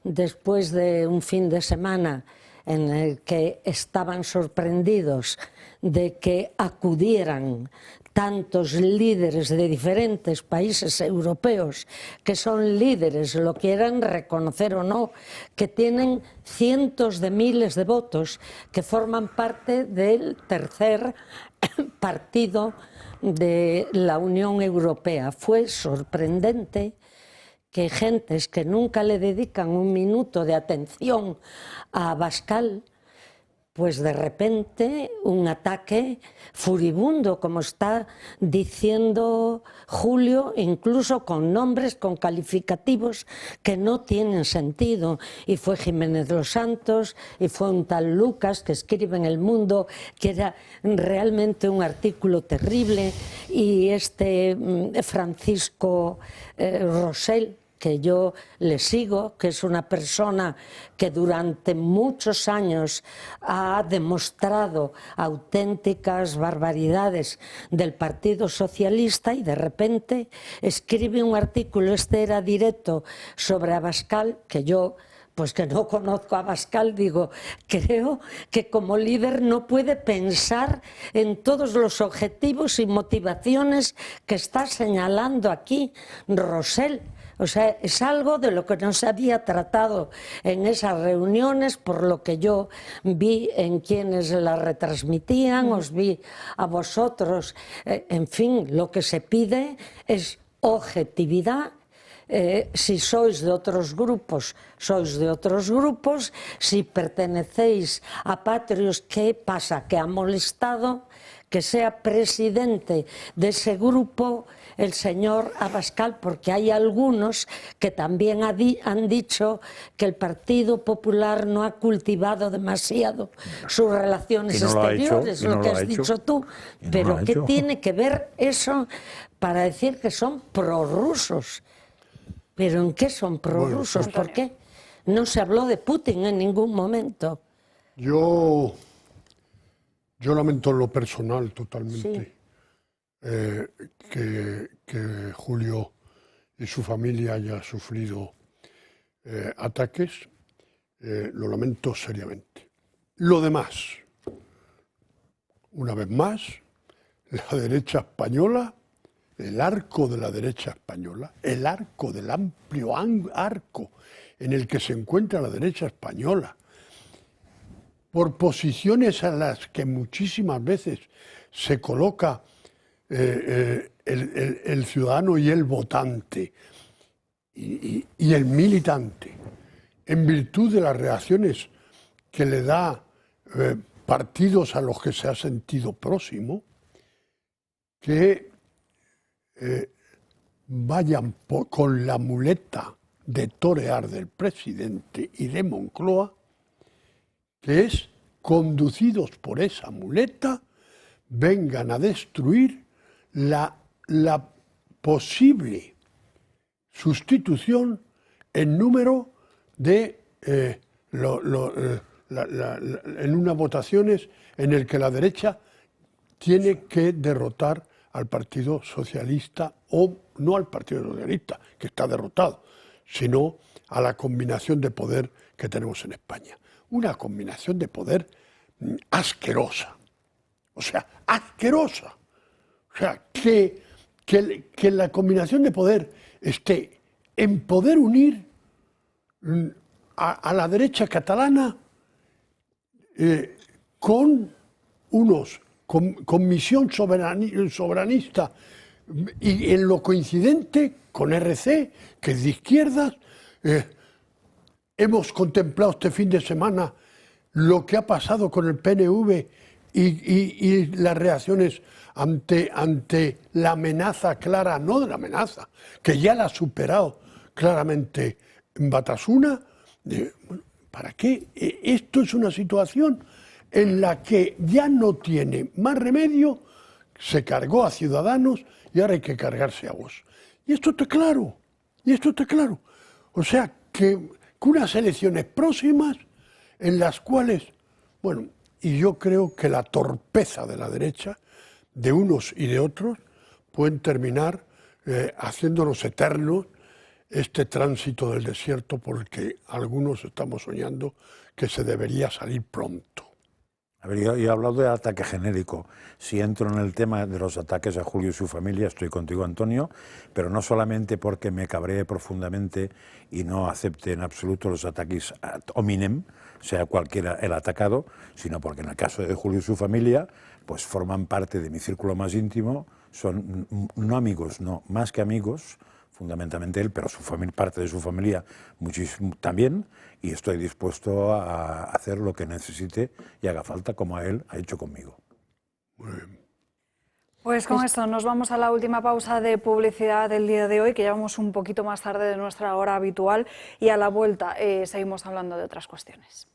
Después de un fin de semana en el que estaban sorprendidos de que acudieran tantos líderes de diferentes países europeos, que son líderes, lo quieran reconocer o no, que tienen cientos de miles de votos, que forman parte del tercer partido de la Unión Europea. Fue sorprendente que gentes que nunca le dedican un minuto de atención a Abascal, pues de repente un ataque furibundo, como está diciendo Julio, incluso con nombres, con calificativos que no tienen sentido. Y fue Jiménez Los Santos, y fue un tal Lucas que escribe en El Mundo, que era realmente un artículo terrible, y Francisco Rosell, que yo le sigo, que es una persona que durante muchos años ha demostrado auténticas barbaridades del Partido Socialista, y de repente escribe un artículo, era directo, sobre Abascal, que yo pues que no conozco a Abascal, digo, creo que como líder no puede pensar en todos los objetivos y motivaciones que está señalando aquí Rosell. O sea, es algo de lo que no se había tratado en esas reuniones, por lo que yo vi en quienes la retransmitían, os vi a vosotros. En fin, lo que se pide es objetividad. Si sois de otros grupos, sois de otros grupos. Si pertenecéis a Patrios, ¿qué pasa? ¿Que ha molestado que sea presidente de ese grupo el señor Abascal? Porque hay algunos que también han dicho que el Partido Popular no ha cultivado demasiado sus relaciones exteriores, lo que has dicho tú. Pero ¿qué tiene que ver eso para decir que son prorrusos? ¿Pero en qué son prorrusos? Bueno, ¿Por qué? No se habló de Putin en ningún momento. Yo lamento en lo personal totalmente que Julio y su familia haya sufrido ataques. Lo lamento seriamente. Lo demás, una vez más, la derecha española, el arco de la derecha española, el arco del amplio arco en el que se encuentra la derecha española, por posiciones a las que muchísimas veces se coloca el ciudadano y el votante y el militante, en virtud de las reacciones que le da partidos a los que se ha sentido próximo, que vayan con la muleta de torear del presidente y de Moncloa, que es, conducidos por esa muleta, vengan a destruir la posible sustitución en número de en unas votaciones en el que la derecha tiene que derrotar al Partido Socialista, o no al Partido Socialista, que está derrotado, sino a la combinación de poder que tenemos en España. Una combinación de poder asquerosa, o sea, asquerosa. O sea, que la combinación de poder esté en poder unir a la derecha catalana con unos con misión soberanista y en lo coincidente con RC, que es de izquierdas. Hemos contemplado este fin de semana lo que ha pasado con el PNV y las reacciones ante la amenaza clara, no de la amenaza, que ya la ha superado claramente Batasuna. ¿Para qué? Esto es una situación en la que ya no tiene más remedio, se cargó a Ciudadanos y ahora hay que cargarse a Vox. Y esto está claro, O sea, que unas elecciones próximas en las cuales, bueno, y yo creo que la torpeza de la derecha, de unos y de otros, pueden terminar haciéndonos eternos este tránsito del desierto, porque algunos estamos soñando que se debería salir pronto. A ver, yo he hablado de ataque genérico. Si entro en el tema de los ataques a Julio y su familia, estoy contigo, Antonio, pero no solamente porque me cabree profundamente y no acepte en absoluto los ataques ad hominem, sea cualquiera el atacado, sino porque en el caso de Julio y su familia, pues forman parte de mi círculo más íntimo, son no amigos, no, más que amigos, fundamentalmente él, pero su familia, parte de su familia muchísimo también, y estoy dispuesto a hacer lo que necesite y haga falta, como a él ha hecho conmigo. Muy bien. Pues con esto nos vamos a la última pausa de publicidad del día de hoy, que ya vamos un poquito más tarde de nuestra hora habitual, y a la vuelta seguimos hablando de otras cuestiones.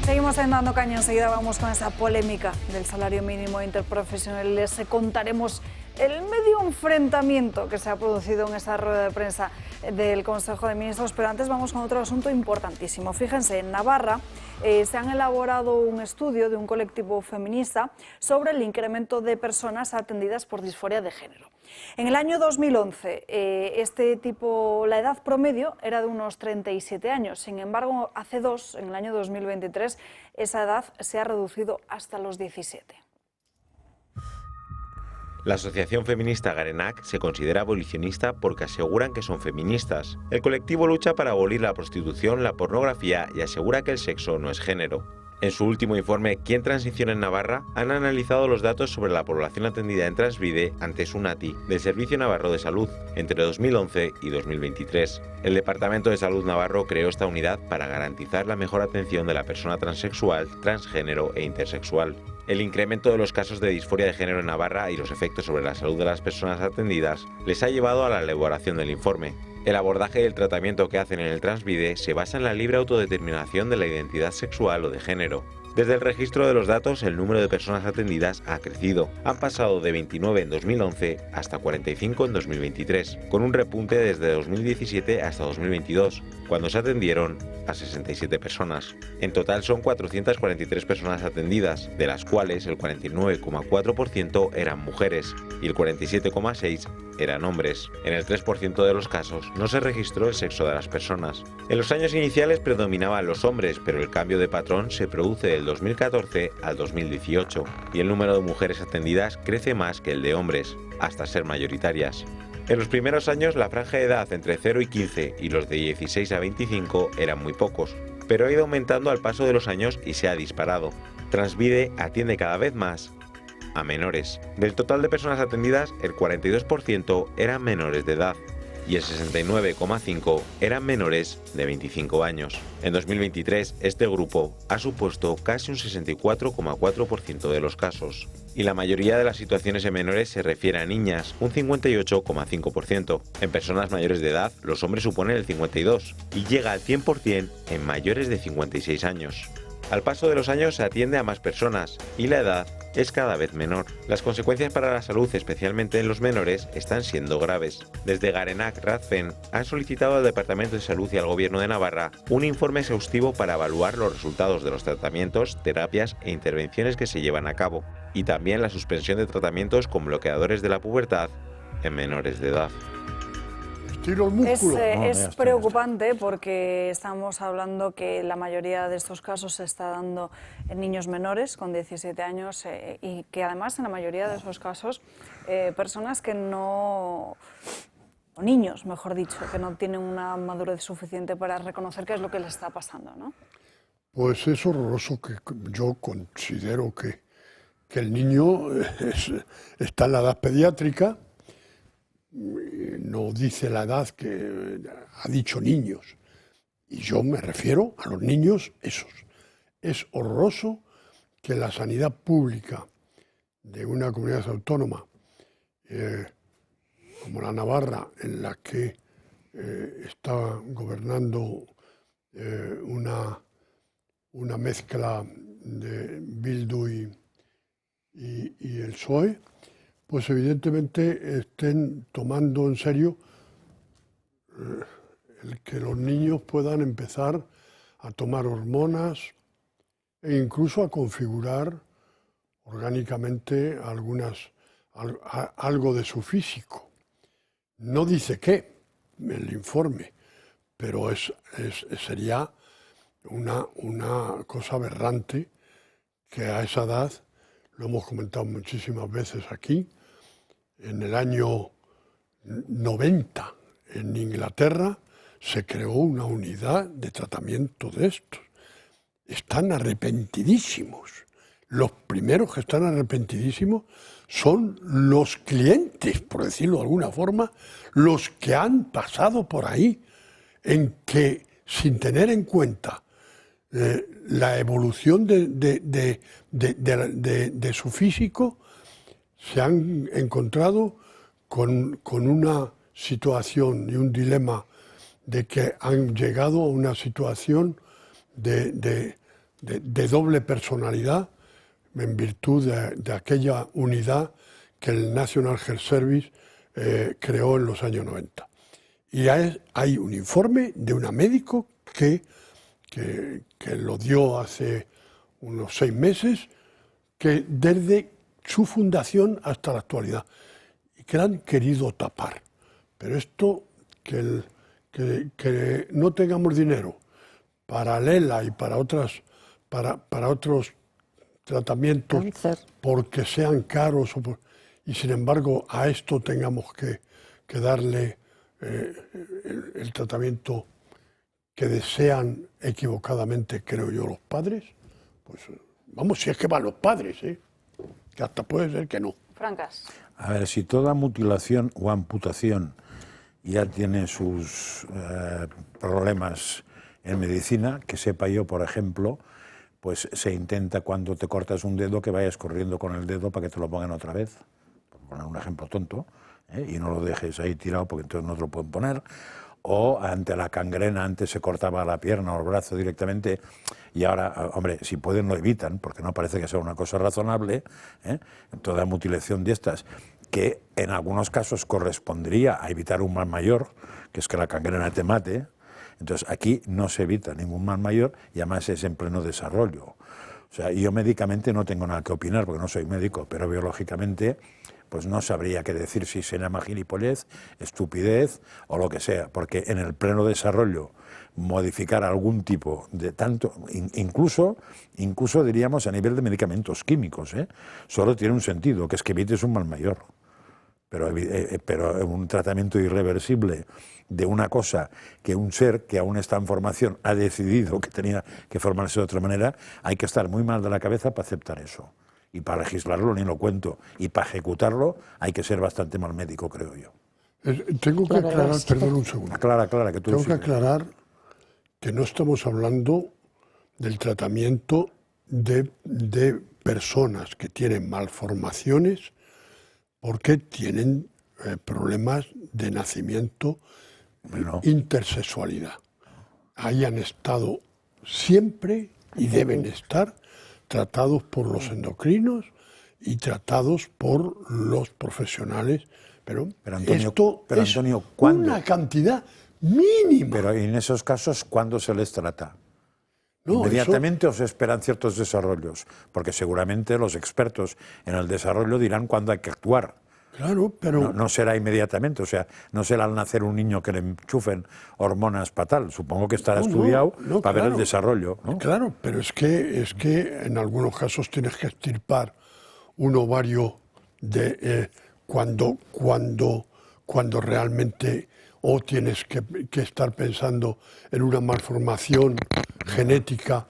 Seguimos en Dando Caña, enseguida vamos con esa polémica del salario mínimo interprofesional. Les contaremos el medio enfrentamiento que se ha producido en esa rueda de prensa del Consejo de Ministros, pero antes vamos con otro asunto importantísimo. Fíjense, en Navarra se han elaborado un estudio de un colectivo feminista sobre el incremento de personas atendidas por disforia de género. En el año 2011, la edad promedio era de unos 37 años. Sin embargo, hace dos, en el año 2023, esa edad se ha reducido hasta los 17. La asociación feminista Garenac se considera abolicionista porque aseguran que son feministas. El colectivo lucha para abolir la prostitución, la pornografía y asegura que el sexo no es género. En su último informe, ¿Quién transiciona en Navarra?, han analizado los datos sobre la población atendida en Transvide ante Sunati, del Servicio Navarro de Salud, entre 2011 y 2023. El Departamento de Salud Navarro creó esta unidad para garantizar la mejor atención de la persona transexual, transgénero e intersexual. El incremento de los casos de disforia de género en Navarra y los efectos sobre la salud de las personas atendidas les ha llevado a la elaboración del informe. El abordaje y el tratamiento que hacen en el Transvide se basa en la libre autodeterminación de la identidad sexual o de género. Desde el registro de los datos, el número de personas atendidas ha crecido. Han pasado de 29 en 2011 hasta 45 en 2023, con un repunte desde 2017 hasta 2022, cuando se atendieron a 67 personas. En total son 443 personas atendidas, de las cuales el 49,4% eran mujeres y el 47,6% eran hombres. En el 3% de los casos no se registró el sexo de las personas. En los años iniciales predominaban los hombres, pero el cambio de patrón se produce del 2014 al 2018 y el número de mujeres atendidas crece más que el de hombres, hasta ser mayoritarias. En los primeros años la franja de edad entre 0 y 15 y los de 16 a 25 eran muy pocos, pero ha ido aumentando al paso de los años y se ha disparado. Transvide atiende cada vez más a menores. Del total de personas atendidas, el 42% eran menores de edad y el 69,5% eran menores de 25 años. En 2023, este grupo ha supuesto casi un 64,4% de los casos. Y la mayoría de las situaciones en menores se refiere a niñas, un 58,5%. En personas mayores de edad, los hombres suponen el 52% y llega al 100% en mayores de 56 años. Al paso de los años se atiende a más personas y la edad es cada vez menor. Las consecuencias para la salud, especialmente en los menores, están siendo graves. Desde Garenac Radfen han solicitado al Departamento de Salud y al Gobierno de Navarra un informe exhaustivo para evaluar los resultados de los tratamientos, terapias e intervenciones que se llevan a cabo, y también la suspensión de tratamientos con bloqueadores de la pubertad en menores de edad. Es preocupante porque estamos hablando que la mayoría de estos casos se está dando en niños menores con 17 años y que además en la mayoría de esos casos personas que no, o niños mejor dicho, que no tienen una madurez suficiente para reconocer qué es lo que les está pasando, ¿no? Pues es horroroso, que yo considero que el niño está en la edad pediátrica. No dice la edad que ha dicho niños, y yo me refiero a los niños esos. Es horroroso que la sanidad pública de una comunidad autónoma como la Navarra, en la que está gobernando una mezcla de Bildu y el PSOE, pues evidentemente estén tomando en serio el que los niños puedan empezar a tomar hormonas e incluso a configurar orgánicamente algo de su físico. No dice qué el informe, pero sería una cosa aberrante que a esa edad, lo hemos comentado muchísimas veces aquí, en el año 90 en Inglaterra se creó una unidad de tratamiento de estos. Están arrepentidísimos. Los primeros que están arrepentidísimos son los clientes, por decirlo de alguna forma, los que han pasado por ahí, en que sin tener en cuenta la evolución de su físico, se han encontrado con una situación y un dilema de que han llegado a una situación de doble personalidad en virtud de aquella unidad que el National Health Service creó en los años 90. Y hay un informe de una médico que lo dio hace unos 6 meses, que desde su fundación hasta la actualidad, y que la han querido tapar. Pero esto, que no tengamos dinero para Lela y para otros tratamientos porque sean caros y sin embargo a esto tengamos que darle el tratamiento que desean equivocadamente, creo yo, los padres, pues vamos, si es que van los padres, que hasta puede ser que no. Francas. A ver, si toda mutilación o amputación ya tiene sus problemas en medicina, que sepa yo, por ejemplo, pues se intenta cuando te cortas un dedo que vayas corriendo con el dedo para que te lo pongan otra vez, por poner un ejemplo tonto, y no lo dejes ahí tirado porque entonces no te lo pueden poner. O ante la gangrena, antes se cortaba la pierna o el brazo directamente y ahora, hombre, si pueden lo evitan, porque no parece que sea una cosa razonable, toda mutilación de estas, que en algunos casos correspondería a evitar un mal mayor, que es que la gangrena te mate. Entonces aquí no se evita ningún mal mayor y además es en pleno desarrollo. O sea, yo médicamente no tengo nada que opinar porque no soy médico, pero biológicamente pues no sabría qué decir si se llama gilipollez, estupidez o lo que sea, porque en el pleno desarrollo modificar algún tipo de tanto, incluso diríamos a nivel de medicamentos químicos, solo tiene un sentido, que es que evites un mal mayor. Pero un tratamiento irreversible de una cosa que un ser que aún está en formación ha decidido que tenía que formarse de otra manera, hay que estar muy mal de la cabeza para aceptar eso. Y para legislarlo ni lo cuento. Y para ejecutarlo hay que ser bastante mal médico, creo yo. Tengo que aclarar, perdón un segundo. Aclara, que tú tengo que aclarar que no estamos hablando del tratamiento de personas que tienen malformaciones porque tienen problemas de nacimiento, intersexualidad. Ahí han estado siempre y deben estar tratados por los endocrinos y tratados por los profesionales. Pero Antonio, ¿cuándo? Una cantidad mínima. Pero en esos casos, ¿cuándo se les trata? No, ¿Inmediatamente o se esperan ciertos desarrollos? Porque seguramente los expertos en el desarrollo dirán cuándo hay que actuar. Claro, pero... No será inmediatamente, o sea, no será al nacer un niño que le enchufen hormonas para tal. Supongo que estará estudiado para ver el desarrollo, ¿no? Claro, pero es que en algunos casos tienes que extirpar un ovario cuando realmente o tienes que estar pensando en una malformación genética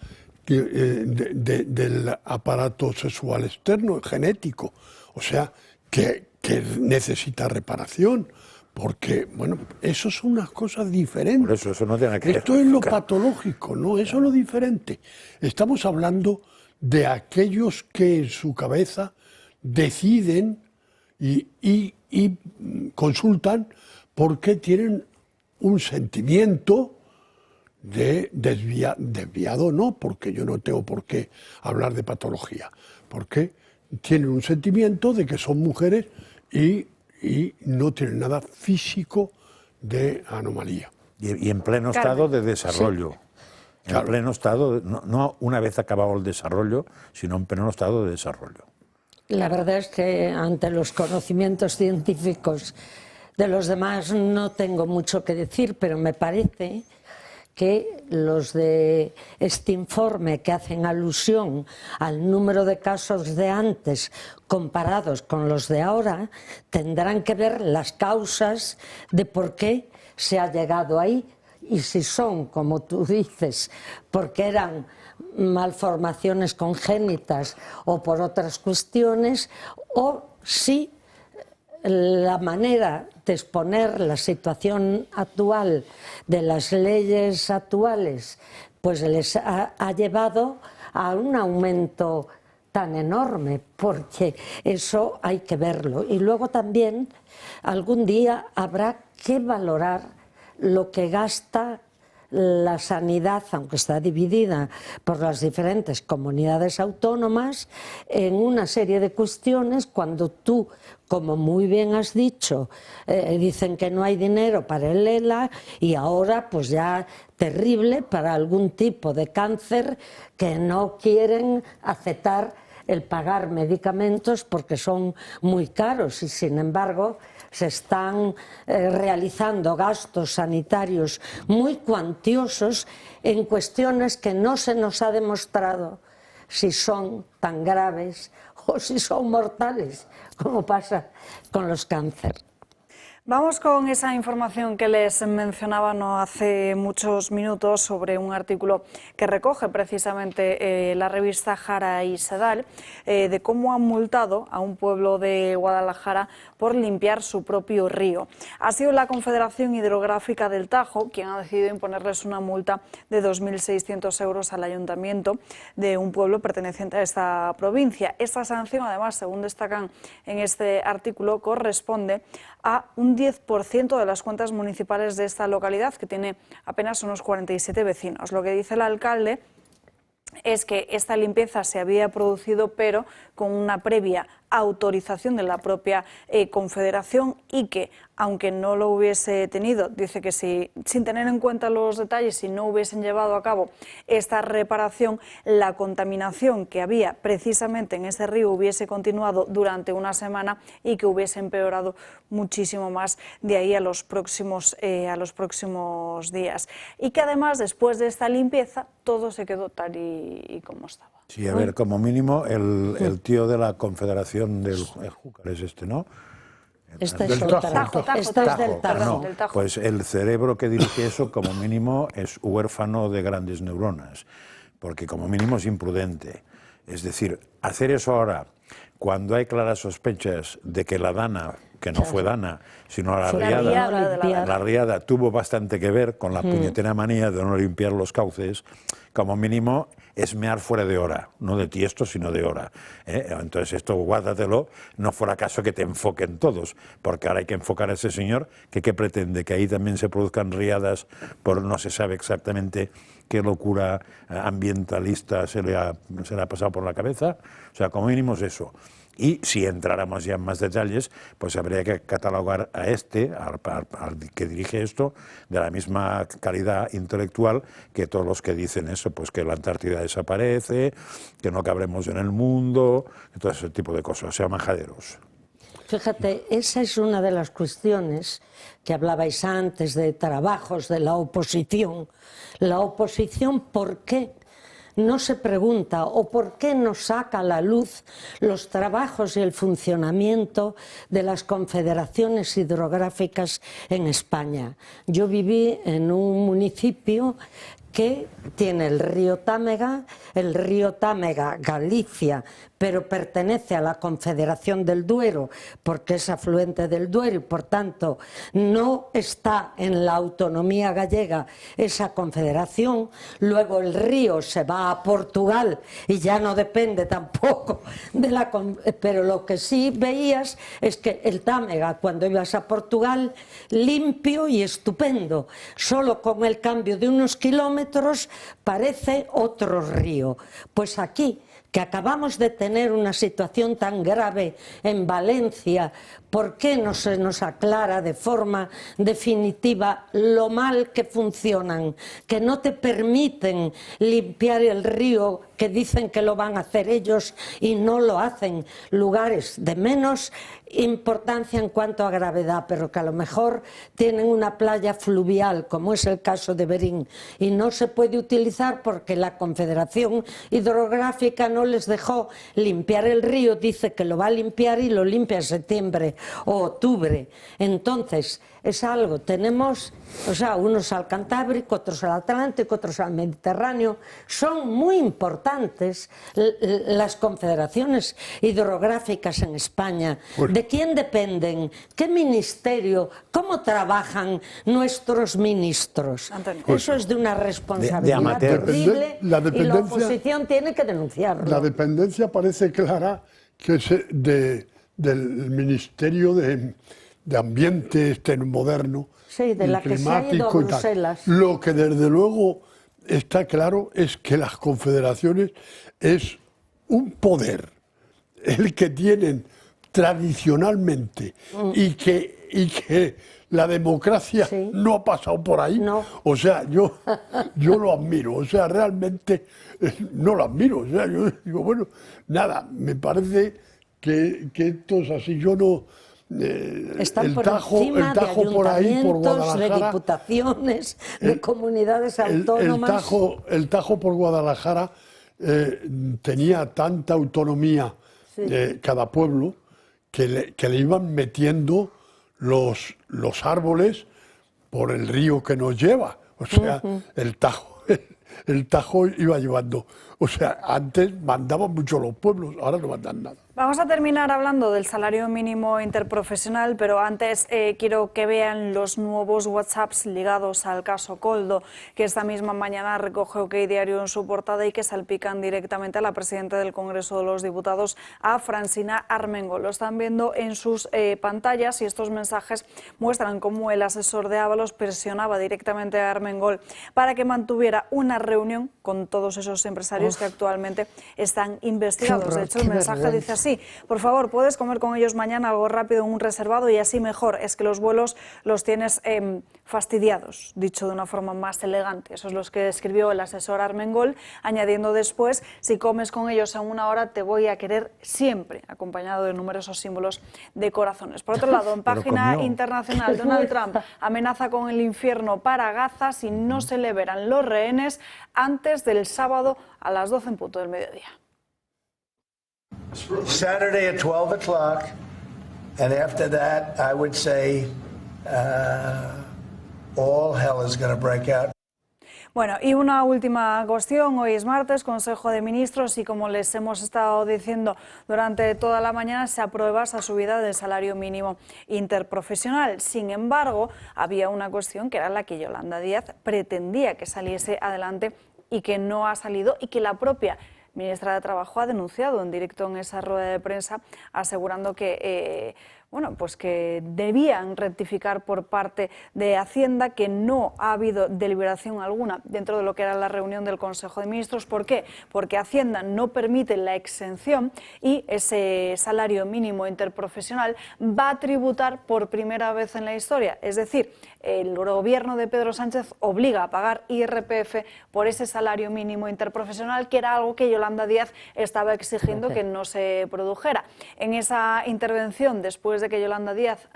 del aparato sexual externo, genético. O sea, que necesita reparación, porque, bueno, eso son unas cosas diferentes. Por eso no tiene que ver. Esto es lo patológico, ¿no? Eso es lo diferente. Estamos hablando de aquellos que en su cabeza deciden y consultan porque tienen un sentimiento desviado, no, porque yo no tengo por qué hablar de patología, porque tienen un sentimiento de que son mujeres y no tienen nada físico de anomalía. Y en pleno estado de desarrollo. Sí. En pleno estado, no una vez acabado el desarrollo, sino en pleno estado de desarrollo. La verdad es que ante los conocimientos científicos de los demás no tengo mucho que decir, pero me parece que los de este informe que hacen alusión al número de casos de antes comparados con los de ahora, tendrán que ver las causas de por qué se ha llegado ahí y si son, como tú dices, porque eran malformaciones congénitas o por otras cuestiones, o si la manera de exponer la situación actual de las leyes actuales pues les ha llevado a un aumento tan enorme, porque eso hay que verlo. Y luego también algún día habrá que valorar lo que gasta la sanidad, aunque está dividida por las diferentes comunidades autónomas, en una serie de cuestiones cuando tú, como muy bien has dicho, dicen que no hay dinero para el ELA y ahora pues ya terrible para algún tipo de cáncer que no quieren aceptar el pagar medicamentos porque son muy caros y sin embargo se están realizando gastos sanitarios muy cuantiosos en cuestiones que no se nos ha demostrado si son tan graves o si son mortales, como pasa con los cánceres. Vamos con esa información que les mencionaba no hace muchos minutos sobre un artículo que recoge precisamente la revista Jara y Sedal de cómo han multado a un pueblo de Guadalajara por limpiar su propio río. Ha sido la Confederación Hidrográfica del Tajo quien ha decidido imponerles una multa de 2.600 euros al ayuntamiento de un pueblo perteneciente a esta provincia. Esta sanción, además, según destacan en este artículo, corresponde a un 10% de las cuentas municipales de esta localidad, que tiene apenas unos 47 vecinos. Lo que dice el alcalde es que esta limpieza se había producido, pero con una previa autorización de la propia Confederación y que, aunque no lo hubiese tenido, dice que si, sin tener en cuenta los detalles, si no hubiesen llevado a cabo esta reparación, la contaminación que había precisamente en ese río hubiese continuado durante una semana y que hubiese empeorado muchísimo más de ahí a los próximos días. Y que además, después de esta limpieza, todo se quedó tal y como estaba. Sí, a ver, como mínimo, el tío de la Confederación del Júcar es este, ¿no? Este es del Tajo. Esto es del Tajo. Pues el cerebro que dirige eso, como mínimo, es huérfano de grandes neuronas, porque como mínimo es imprudente. Es decir, hacer eso ahora, cuando hay claras sospechas de que la Dana, que no fue Dana, sino la riada tuvo bastante que ver con la puñetera manía de no limpiar los cauces, como mínimo es mear fuera de hora, no de tiesto, sino de hora. Entonces esto guárdatelo, no fuera caso que te enfoquen todos, porque ahora hay que enfocar a ese señor, que ¿qué pretende? Que ahí también se produzcan riadas por no se sabe exactamente qué locura ambientalista se le ha pasado por la cabeza. O sea, como mínimo es eso. Y si entráramos ya en más detalles, pues habría que catalogar a al que dirige esto, de la misma calidad intelectual que todos los que dicen eso, pues que la Antártida desaparece, que no cabremos en el mundo, todo ese tipo de cosas, o sea, majaderos. Fíjate, esa es una de las cuestiones que hablabais antes de trabajos de la oposición. La oposición, ¿por qué no se pregunta o por qué no saca a la luz los trabajos y el funcionamiento de las confederaciones hidrográficas en España? Yo viví en un municipio que tiene el río Támega Galicia, pero pertenece a la Confederación del Duero porque es afluente del Duero y por tanto no está en la autonomía gallega esa confederación. Luego el río se va a Portugal y ya no depende tampoco de la... Pero lo que sí veías es que el Támega, cuando ibas a Portugal, limpio y estupendo, solo con el cambio de unos kilómetros parece otro río. Pues aquí, que acabamos de tener una situación tan grave en Valencia, ¿por qué no se nos aclara de forma definitiva lo mal que funcionan, que no te permiten limpiar el río, que dicen que lo van a hacer ellos y no lo hacen? Lugares de menos importancia en cuanto a gravedad, pero que a lo mejor tienen una playa fluvial, como es el caso de Berín, y no se puede utilizar porque la Confederación Hidrográfica no les dejó limpiar el río, dice que lo va a limpiar y lo limpia en septiembre o octubre. Entonces, es algo, tenemos, o sea, unos al Cantábrico, otros al Atlántico, otros al Mediterráneo. Son muy importantes las confederaciones hidrográficas en España. ¿De quién dependen? ¿Qué ministerio? ¿Cómo trabajan nuestros ministros? Eso es de una responsabilidad terrible y la oposición tiene que denunciarlo. La dependencia parece clara que es del Ministerio de Ambiente moderno, sí, de la que se ha ido a Bruselas. Lo que desde luego está claro es que las confederaciones es un poder, el que tienen tradicionalmente y que la democracia no ha pasado por ahí. No. O sea, yo lo admiro. O sea, realmente no lo admiro. O sea, yo digo, bueno, nada, me parece que esto es así. Yo no... Están el por Tajo encima por ahí, por de Guadalajara, diputaciones, de comunidades autónomas. El Tajo por Guadalajara tenía tanta autonomía cada pueblo que le iban metiendo los árboles por el río que nos lleva. O sea, el Tajo iba llevando. O sea, antes mandaban mucho los pueblos, ahora no mandan nada. Vamos a terminar hablando del salario mínimo interprofesional, pero antes quiero que vean los nuevos WhatsApps ligados al caso Koldo, que esta misma mañana recoge OK Diario en su portada y que salpican directamente a la presidenta del Congreso de los Diputados, a Francina Armengol. Lo están viendo en sus pantallas y estos mensajes muestran cómo el asesor de Ábalos presionaba directamente a Armengol para que mantuviera una reunión con todos esos empresarios que actualmente están investigados. De hecho, el mensaje dice así: por favor, puedes comer con ellos mañana algo rápido en un reservado y así mejor, es que los vuelos los tienes fastidiados, dicho de una forma más elegante. Eso es lo que escribió el asesor Armengol, añadiendo después: si comes con ellos en una hora te voy a querer siempre, acompañado de numerosos símbolos de corazones. Por otro lado, en página internacional, Donald Trump amenaza con el infierno para Gaza si no se liberan los rehenes antes del sábado a las 12 en punto del mediodía. Saturday at 12 o'clock, and after that, I would say all hell is going to break out. Bueno, y una última cuestión. Hoy es martes, Consejo de Ministros, y como les hemos estado diciendo durante toda la mañana, se aprueba esa subida del salario mínimo interprofesional. Sin embargo, había una cuestión que era la que Yolanda Díaz pretendía que saliese adelante y que no ha salido, y que la propia ministra de Trabajo ha denunciado en directo en esa rueda de prensa, asegurando que pues que debían rectificar por parte de Hacienda que no ha habido deliberación alguna dentro de lo que era la reunión del Consejo de Ministros. ¿Por qué? Porque Hacienda no permite la exención y ese salario mínimo interprofesional va a tributar por primera vez en la historia. Es decir, el gobierno de Pedro Sánchez obliga a pagar IRPF por ese salario mínimo interprofesional, que era algo que Yolanda Díaz estaba exigiendo que no se produjera. En esa intervención, después de que Yolanda Díaz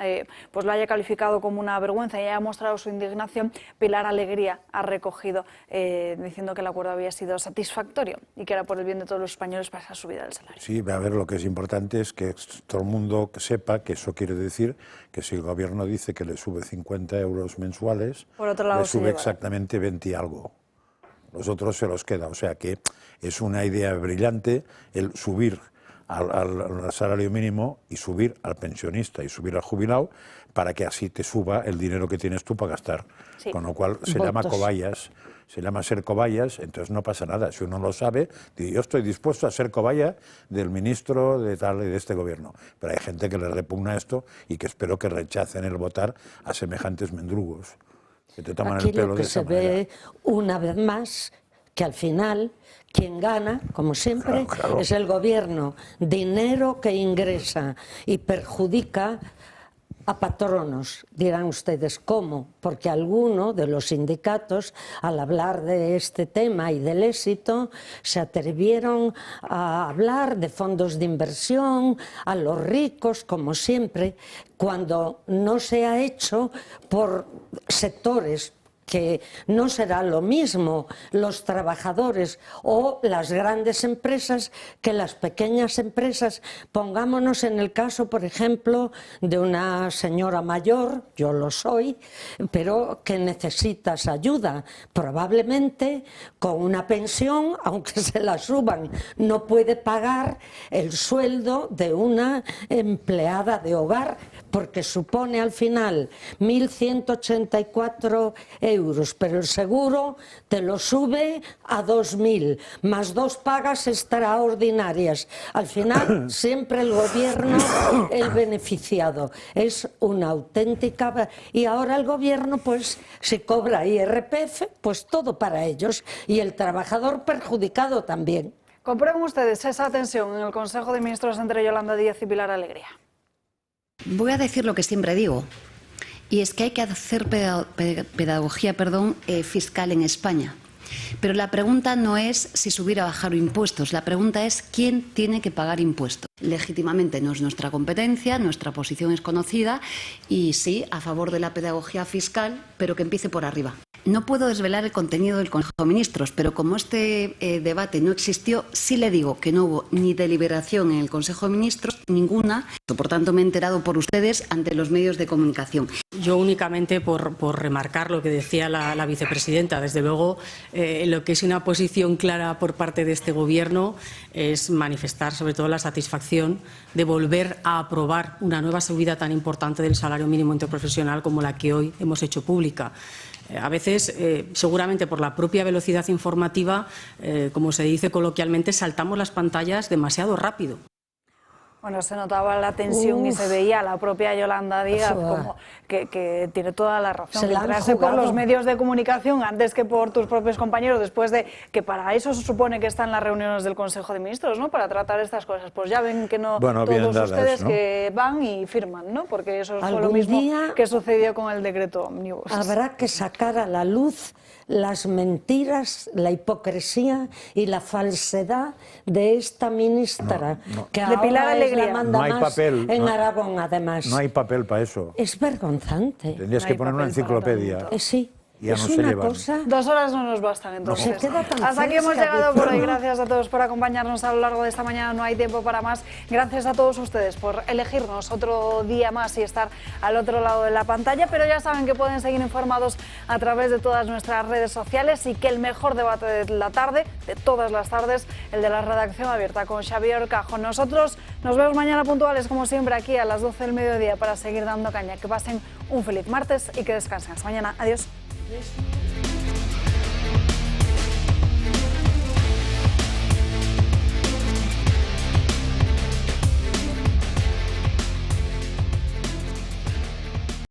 pues lo haya calificado como una vergüenza y haya mostrado su indignación, Pilar Alegría ha recogido diciendo que el acuerdo había sido satisfactorio y que era por el bien de todos los españoles para esa subida del salario. Sí, a ver, lo que es importante es que todo el mundo sepa que eso quiere decir que si el gobierno dice que le sube 50 euros mensuales, por otro lado, le sube exactamente 20 y algo. Los otros se los queda. O sea que es una idea brillante el subir al salario mínimo y subir al pensionista y subir al jubilado para que así te suba el dinero que tienes tú para gastar. Sí. Con lo cual se llama cobayas, se llama ser cobayas, entonces no pasa nada. Si uno lo sabe, dice, yo estoy dispuesto a ser cobaya del ministro de tal y de este gobierno. Pero hay gente que le repugna esto y que espero que rechacen el votar a semejantes mendrugos que te toman Aquí el pelo lo que de esa se manera. ve una vez más que al final quien gana, como siempre, claro. es el gobierno. Dinero que ingresa y perjudica a patronos. Dirán ustedes, ¿cómo? Porque alguno de los sindicatos, al hablar de este tema y del éxito, se atrevieron a hablar de fondos de inversión, a los ricos, como siempre, cuando no se ha hecho por sectores que no será lo mismo los trabajadores o las grandes empresas que las pequeñas empresas. Pongámonos en el caso, por ejemplo, de una señora mayor, yo lo soy, pero que necesitas ayuda, probablemente con una pensión, aunque se la suban, no puede pagar el sueldo de una empleada de hogar, porque supone al final 1.184 euros, pero el seguro te lo sube a 2.000, más 2 pagas extraordinarias. Al final, siempre el gobierno, el beneficiado. Es una auténtica... Y ahora el gobierno, pues, si cobra IRPF, pues todo para ellos. Y el trabajador perjudicado también. Comprueben ustedes esa tensión en el Consejo de Ministros entre Yolanda Díaz y Pilar Alegría. Voy a decir lo que siempre digo, y es que hay que hacer pedagogía fiscal en España. Pero la pregunta no es si subir o bajar impuestos, la pregunta es quién tiene que pagar impuestos. Legítimamente no es nuestra competencia, nuestra posición es conocida y sí, a favor de la pedagogía fiscal, pero que empiece por arriba. No puedo desvelar el contenido del Consejo de Ministros, pero como este debate no existió, sí le digo que no hubo ni deliberación en el Consejo de Ministros, ninguna. Por tanto, me he enterado por ustedes ante los medios de comunicación. Yo únicamente por remarcar lo que decía la vicepresidenta, desde luego lo que es una posición clara por parte de este Gobierno es manifestar sobre todo la satisfacción de volver a aprobar una nueva subida tan importante del salario mínimo interprofesional como la que hoy hemos hecho pública. A veces, seguramente por la propia velocidad informativa, como se dice coloquialmente, saltamos las pantallas demasiado rápido. Bueno, se notaba la tensión y se veía a la propia Yolanda Díaz como que tiene toda la razón. Entrarse por los medios de comunicación antes que por tus propios compañeros, después de que para eso se supone que están las reuniones del Consejo de Ministros, ¿no? Para tratar estas cosas. Pues ya ven que no todos ustedes, ¿no? Que van y firman, ¿no? Porque eso fue lo mismo que sucedió con el decreto Omnibus. Habrá que sacar a la luz las mentiras, la hipocresía y la falsedad de esta ministra, que ahora es la manda más en Aragón, además. No hay papel para eso. Es vergonzante. Tendrías que poner una enciclopedia. Sí. Ya es no una cosa... 2 horas no nos bastan, entonces. Hasta aquí hemos llegado por hoy. Gracias a todos por acompañarnos a lo largo de esta mañana. No hay tiempo para más. Gracias a todos ustedes por elegirnos otro día más y estar al otro lado de la pantalla. Pero ya saben que pueden seguir informados a través de todas nuestras redes sociales y que el mejor debate de la tarde, de todas las tardes, el de la redacción abierta con Xavier Cajo. Nosotros nos vemos mañana puntuales, como siempre, aquí a las 12 del mediodía para seguir dando caña. Que pasen un feliz martes y que descansen. Hasta mañana. Adiós.